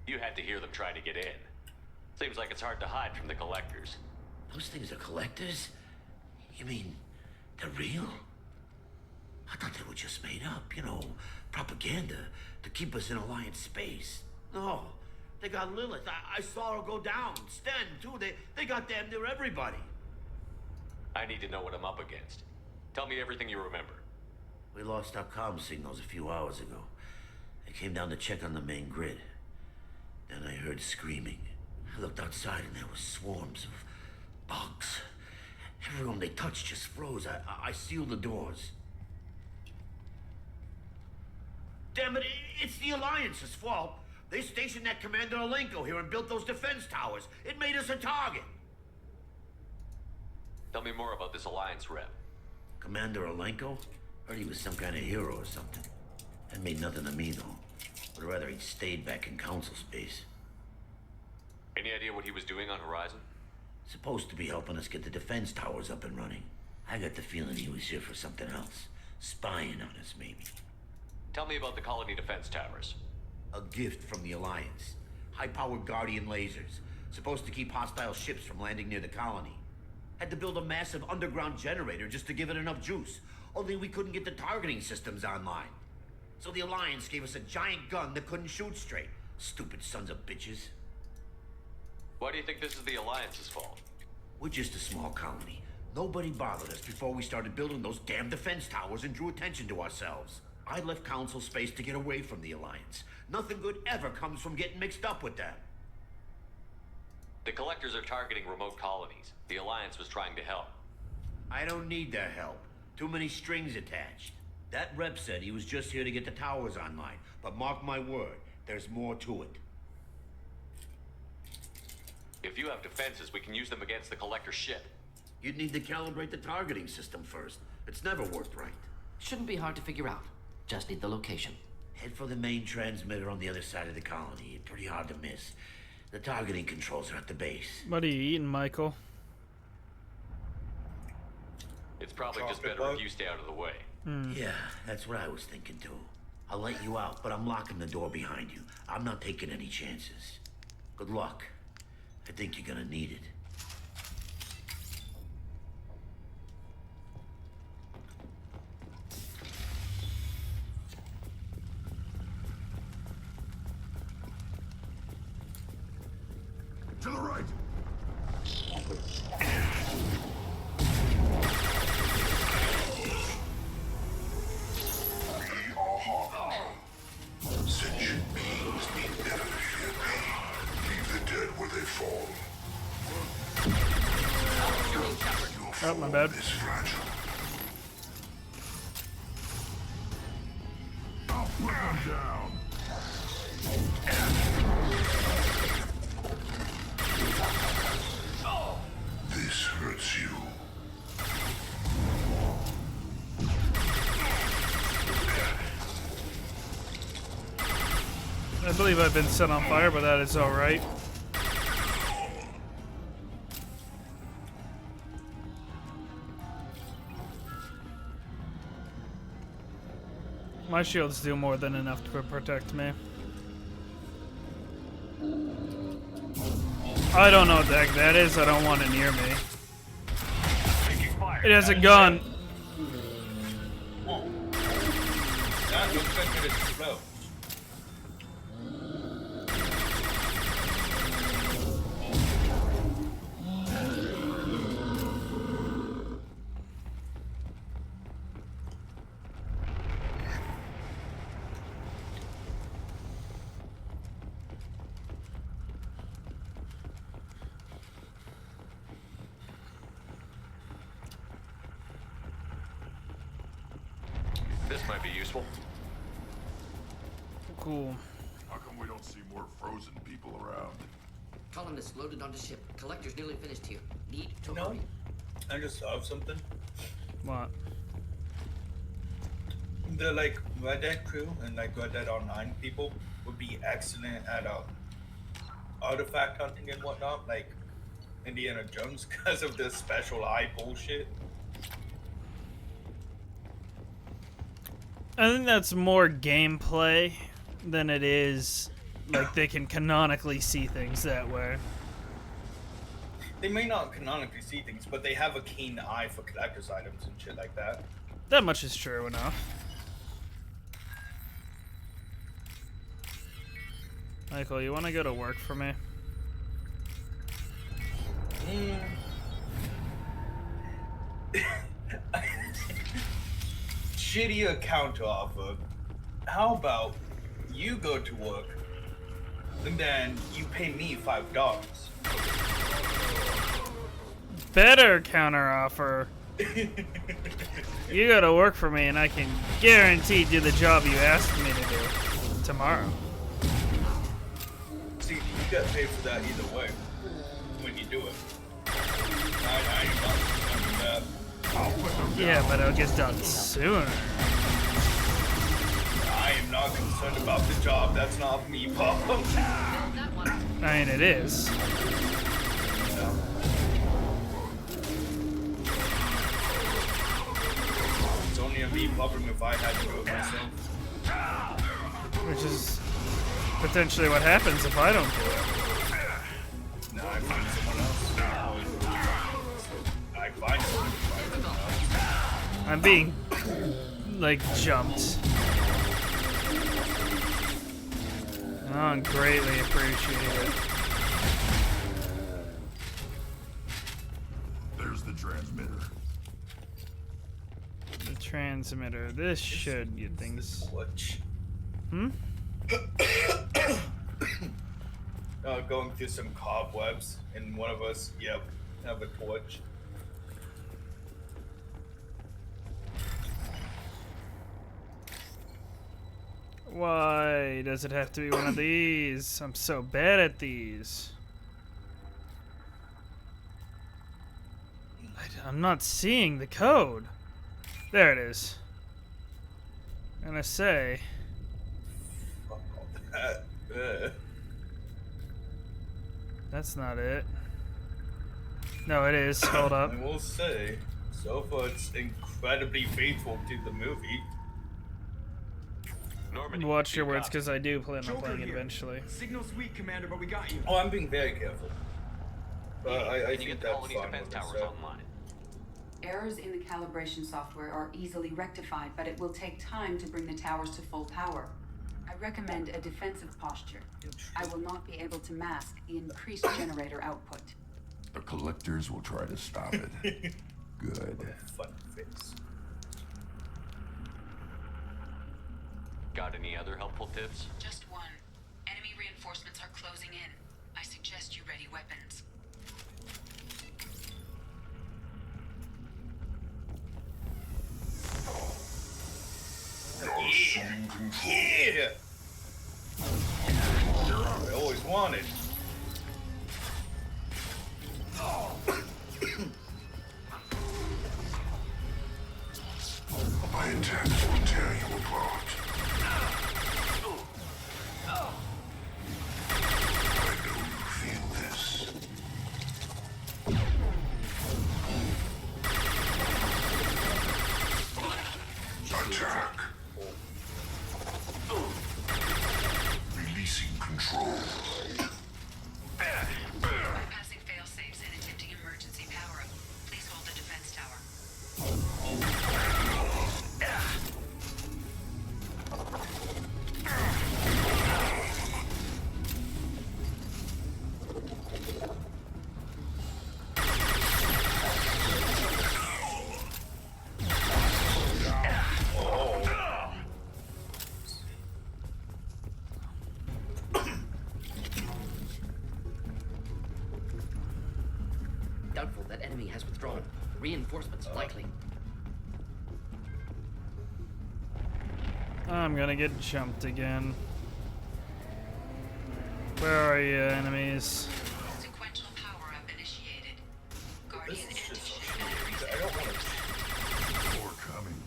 You had to hear them try to get in. Seems like it's hard to hide from the collectors. Those things are collectors? You mean, they're real? I thought they were just made up, you know, propaganda to keep us in Alliance space. No, they got Lilith. I saw her go down. Sten, too. They got damn near everybody. I need to know what I'm up against. Tell me everything you remember. We lost our comm signals a few hours ago. I came down to check on the main grid. Then I heard screaming. I looked outside and there were swarms of bugs. Everyone they touched just froze. I sealed the doors. Damn it, it's the Alliance's fault. They stationed that Commander Alenko here and built those defense towers. It made us a target. Tell me more about this Alliance rep. Commander Alenko? Heard he was some kind of hero or something. That made nothing to me, though. Would rather he'd stayed back in Council space. Any idea what he was doing on Horizon? Supposed to be helping us get the defense towers up and running. I got the feeling he was here for something else. Spying on us, maybe. Tell me about the colony defense towers. A gift from the Alliance. High-powered Guardian lasers. Supposed to keep hostile ships from landing near the colony. Had to build a massive underground generator just to give it enough juice. Only we couldn't get the targeting systems online. So the Alliance gave us a giant gun that couldn't shoot straight. Stupid sons of bitches. Why do you think this is the Alliance's fault? We're just a small colony. Nobody bothered us before we started building those damn defense towers and drew attention to ourselves. I left Council space to get away from the Alliance. Nothing good ever comes from getting mixed up with that. The collectors are targeting remote colonies. The Alliance was trying to help. I don't need their help. Too many strings attached. That rep said he was just here to get the towers online. But mark my word, there's more to it. If you have defenses, we can use them against the Collector's ship. You'd need to calibrate the targeting system first. It's never worked right. Shouldn't be hard to figure out. Just need the location. Head for the main transmitter on the other side of the colony. Pretty hard to miss. The targeting controls are at the base. What are you eating, Michael? It's probably just better if you stay out of the way. Yeah, that's what I was thinking too. I'll let you out, but I'm locking the door behind you. I'm not taking any chances. Good luck. I think you're gonna need it. To the right. We are Hawk. Sentient beings need never fear me. Leave the dead where they fall. Oh, my bad. Is fragile. I'll put them down. This hurts you. I believe I've been set on fire, but that is alright. My shields do more than enough to protect me. I don't know what the heck that is. I don't want it near me. It has a gun. That looks like it explodes. This might be useful. Cool. How come we don't see more frozen people around? Colonists loaded onto ship. Collector's nearly finished here. Need to No. hurry. I just thought of something. What? The like Red Dead crew and like Red Dead Online people would be excellent at artifact hunting and whatnot, like Indiana Jones, because of this special eye bullshit. I think that's more gameplay than it is like they can canonically see things that way. They may not canonically see things, but they have a keen eye for collector's items and shit like that. That much is true enough. Michael, you want to go to work for me? Shittier counter offer. How about you go to work and then you pay me $5? Better counter offer. You go to work for me and I can guarantee do the job you asked me to do tomorrow. See, you get paid for that either way when you do it. I ain't not concerned with that. Yeah, but it'll get done sooner. I am not concerned about the job. That's not me, Pop. I mean, it is. It's only a me problem if I had to do it myself. Which is potentially what happens if I don't do it. No, I find someone else. I find someone else. I'm being, like, jumped. Oh, greatly appreciate it. There's the transmitter. The transmitter. This should get things. Hmm? Going through some cobwebs, and one of us, yep, have a torch. Why does it have to be one of these? I'm so bad at these. I'm not seeing the code. There it is. I'm gonna say. Fuck all that. That's not it. No, it is. Hold up. I will say, so far it's incredibly faithful to the movie. Watch your words, because I do plan on playing it here. eventually. Signal's weak, Commander, but we got you. Oh, I'm being very careful. But I Can you think get the that's colony's fine defense with towers this, online? Errors in the calibration software are easily rectified, but it will take time to bring the towers to full power. I recommend a defensive posture. I will not be able to mask the increased generator output. The collectors will try to stop it. Good. Fun face. Got any other helpful tips? Just one. Enemy reinforcements are closing in. I suggest you ready weapons. Yeah! I always wanted. My attacks will tear you apart. I know you feel this. Attack. Releasing control. Bypassing fail-safes and attempting emergency power-up. Please hold the defense tower. Doubtful that enemy has withdrawn. Reinforcements likely. I'm gonna get jumped again. Where are you, enemies? Sequential power-up initiated. Guardian anti-ship I don't want to. More coming.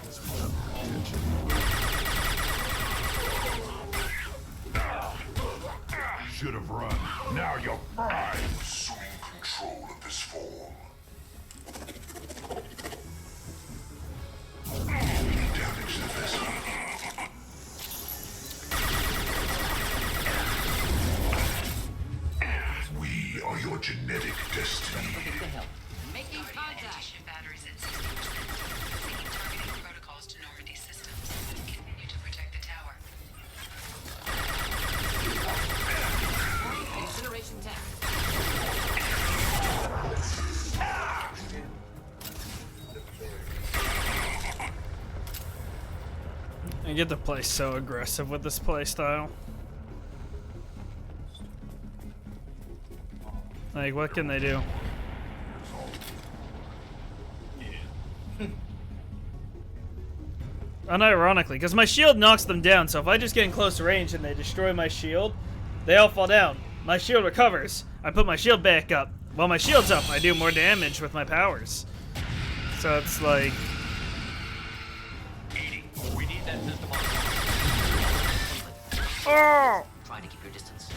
This was under attention. Should have run. Now you're fine. Assuming control of this form. Damage the vessel. We are your genetic destiny. Making contact. Ship batteries at 60%. Syncing targeting protocols to Normandy systems. Continue to protect the tower. Incineration tank. I get to play so aggressive with this playstyle. Like, what can they do? Unironically, because my shield knocks them down, so if I just get in close range and they destroy my shield, they all fall down. My shield recovers. I put my shield back up. While my shield's up, I do more damage with my powers. So it's like... We need that system on. Oh! Try to keep your distance.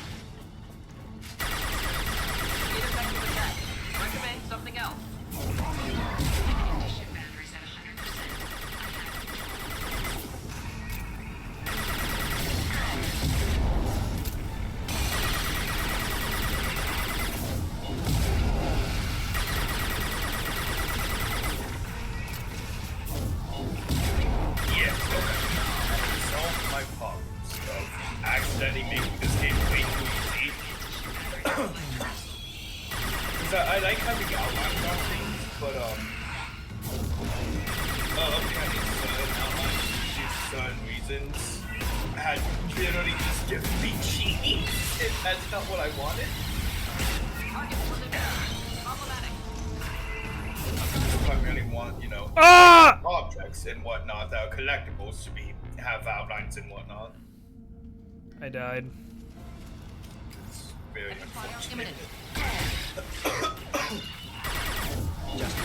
Ineffective attack. Recommend something else. Ship batteries at 100%. Yes, solve my problems of accidentally making this game way too easy. Because I like having outlines on things, but having certain outlines due to certain reasons had literally just given me cheese, and that's not what I wanted. If I really want, you know, objects and whatnot that are collectibles to have outlines and whatnot. I died. It's very unfortunate. Just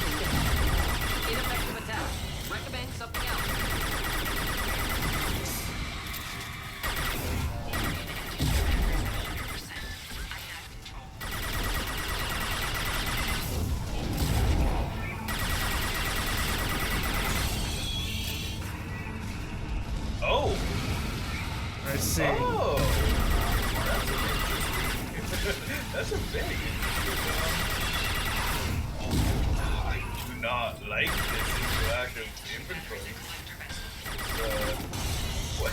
see. Oh, that's a very interesting. I do not like this interactive inventory. What?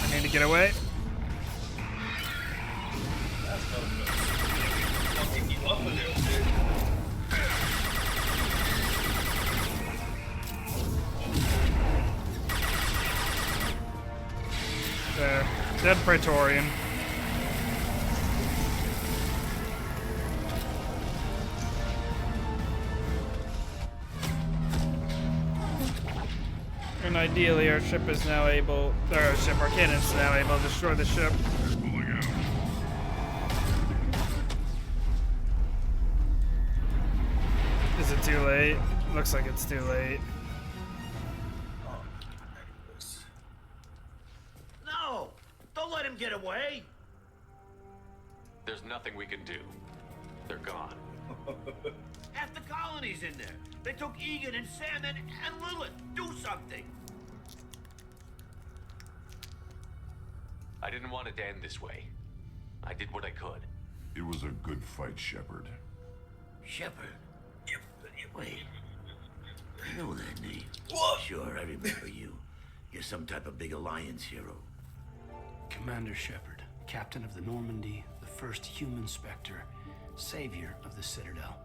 I need to get away. That's not good. I'll pick you up a little bit. There. Dead Praetorian. And ideally our ship is now able, or our cannon's now able to destroy the ship. Is it too late? Looks like it's too late. No! Don't let him get away! There's nothing we can do. They're gone. Half the colony's in there. They took Egan and Sam and Lilith. Do something! I didn't want it to end this way. I did what I could. It was a good fight, Shepard. Shepard? Wait. I know that name. What? Sure, I remember you. You're some type of big Alliance hero. Commander Shepard, captain of the Normandy, the first human Spectre, savior of the Citadel.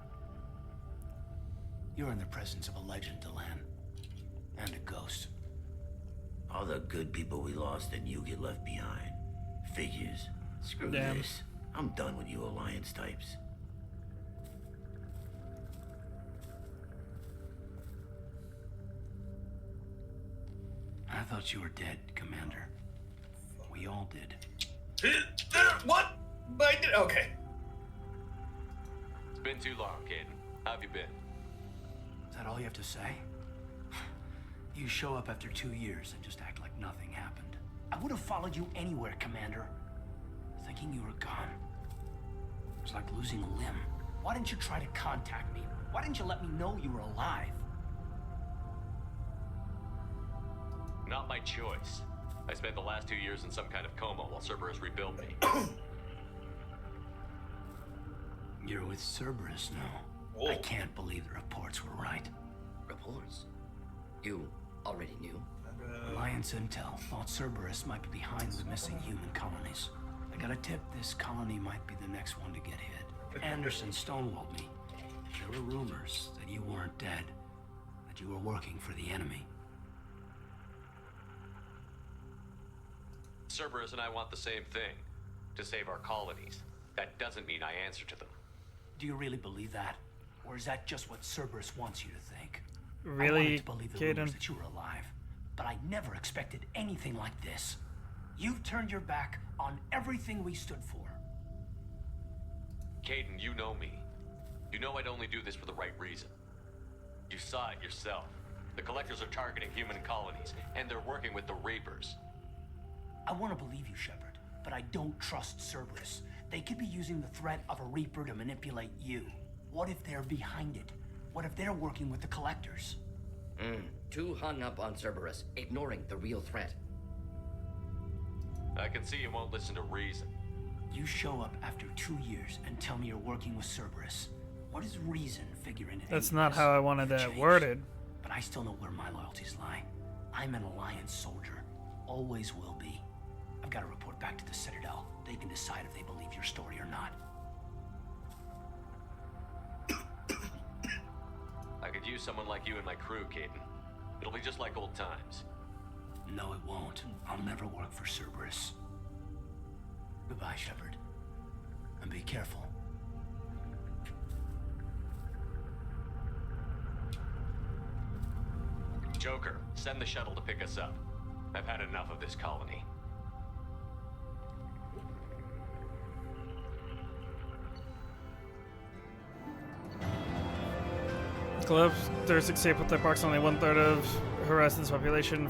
You're in the presence of a legend, Delan. And a ghost. All the good people we lost and you get left behind. Figures. Screw Damn. this. I'm done with you Alliance types. I thought you were dead, Commander. We all did. What? Okay. It's been too long, Caden. How have you been? Is that all you have to say? You show up after 2 years and just act like nothing happened. I would have followed you anywhere, Commander. Thinking you were gone. It was like losing a limb. Why didn't you try to contact me? Why didn't you let me know you were alive? Not my choice. I spent the last 2 years in some kind of coma while Cerberus rebuilt me. You're with Cerberus now. Whoa. I can't believe the reports were right. Reports? You already knew? Alliance Intel thought Cerberus might be behind the missing human colonies. I got a tip this colony might be the next one to get hit. Anderson stonewalled me. There were rumors that you weren't dead, that you were working for the enemy. Cerberus and I want the same thing. To save our colonies. That doesn't mean I answer to them. Do you really believe that? Or is that just what Cerberus wants you to think? I Really, wanted to believe the Caden? rumors that you were alive, but I never expected anything like this. You've turned your back on everything we stood for. Caden, you know me. You know I'd only do this for the right reason. You saw it yourself. The Collectors are targeting human colonies, and they're working with the Reapers. I want to believe you, Shepard, but I don't trust Cerberus. They could be using the threat of a Reaper to manipulate you. What if they're behind it? What if they're working with the Collectors? Too hung up on Cerberus, ignoring the real threat. I can see you won't listen to reason. You show up after 2 years and tell me you're working with Cerberus. What does reason figure into That's any of not this? how I wanted You've that changed, worded. But I still know where my loyalties lie. I'm an Alliance soldier. Always will be. I've got to report back to the Citadel. They can decide if they believe your story or not. I could use someone like you in my crew, Caden. It'll be just like old times. No, it won't. I'll never work for Cerberus. Goodbye, Shepard. And be careful. Joker, send the shuttle to pick us up. I've had enough of this colony. Clubs, there's escape with approximately 1/3 of Horizon's population.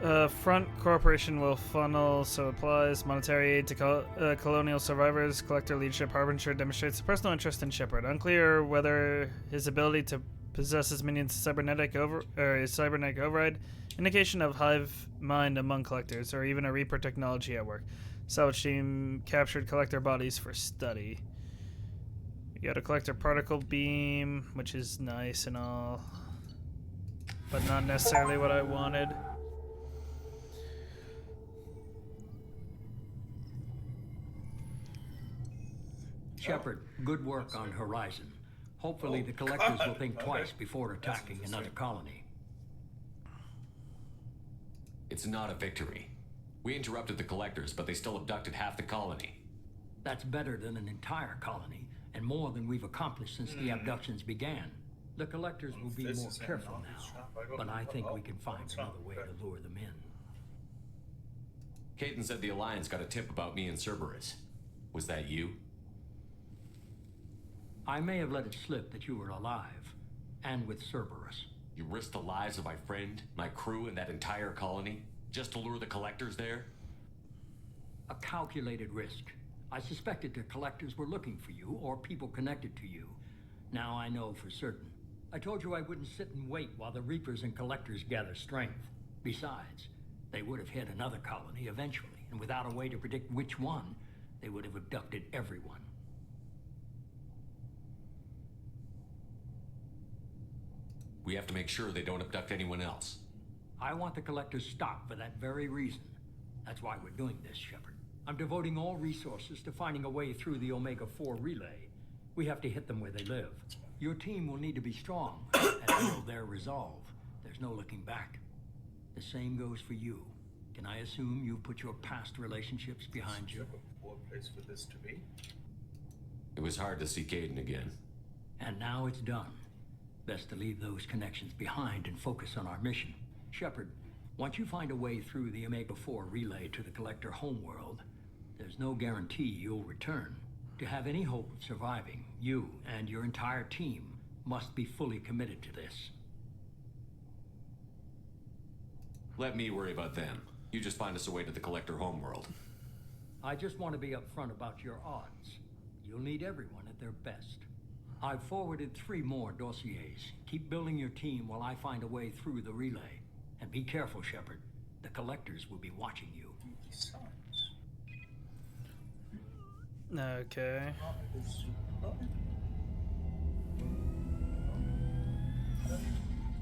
Front Corporation will funnel supplies, monetary aid to colonial survivors. Collector leadership harbinger demonstrates a personal interest in Shepard. Unclear whether his ability to possess his minions' cybernetic override, indication of hive mind among collectors, or even a Reaper technology at work. Salvage team captured collector bodies for study. You got a collector particle beam, which is nice and all, but not necessarily what I wanted. Shepard, good work on Horizon. Hopefully the collectors will think twice before attacking another colony. It's not a victory. We interrupted the collectors, but they still abducted half the colony. That's better than an entire colony, and more than we've accomplished since the abductions began. The collectors will be more careful now, but I think we can find another way to lure them in. Caden said the Alliance got a tip about me and Cerberus. Was that you? I may have let it slip that you were alive, and with Cerberus. You risked the lives of my friend, my crew, and that entire colony, just to lure the collectors there? A calculated risk. I suspected the collectors were looking for you, or people connected to you. Now I know for certain. I told you I wouldn't sit and wait while the Reapers and collectors gather strength. Besides, they would have hit another colony eventually, and without a way to predict which one, they would have abducted everyone. We have to make sure they don't abduct anyone else. I want the collectors stopped for that very reason. That's why we're doing this, Shepard. I'm devoting all resources to finding a way through the Omega-4 relay. We have to hit them where they live. Your team will need to be strong, and until their resolve, there's no looking back. The same goes for you. Can I assume you've put your past relationships behind you? Poor place for this to be. It was hard to see Caden again. And now it's done. Best to leave those connections behind and focus on our mission. Shepard, once you find a way through the Omega-4 relay to the Collector homeworld, there's no guarantee you'll return. To have any hope of surviving, you and your entire team must be fully committed to this. Let me worry about them. You just find us a way to the Collector homeworld. I just want to be upfront about your odds. You'll need everyone at their best. I've forwarded 3 more dossiers. Keep building your team while I find a way through the relay. And be careful, Shepard. The collectors will be watching you. Okay.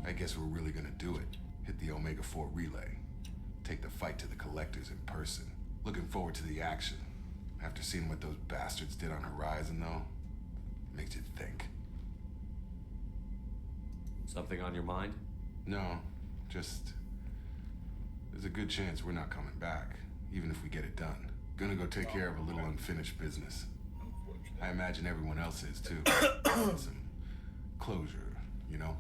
I guess we're really gonna do it. Hit the Omega-4 relay. Take the fight to the collectors in person. Looking forward to the action. After seeing what those bastards did on Horizon, though, makes you think. Something on your mind? No, just... there's a good chance we're not coming back, even if we get it done. Gonna go take care of a little unfinished business. I imagine everyone else is, too. Some closure, you know?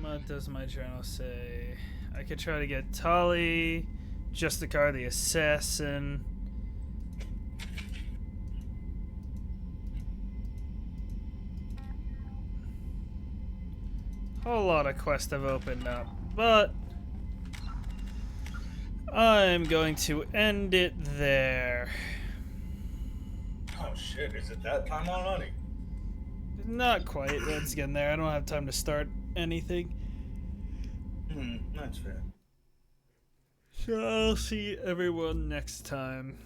What does my journal say? I could try to get Tali, Justicar the assassin. Whole lot of quests have opened up, but I'm going to end it there. Oh shit, is it that time already? Not quite, it's getting there. I don't have time to start anything. That's fair. So I'll see everyone next time.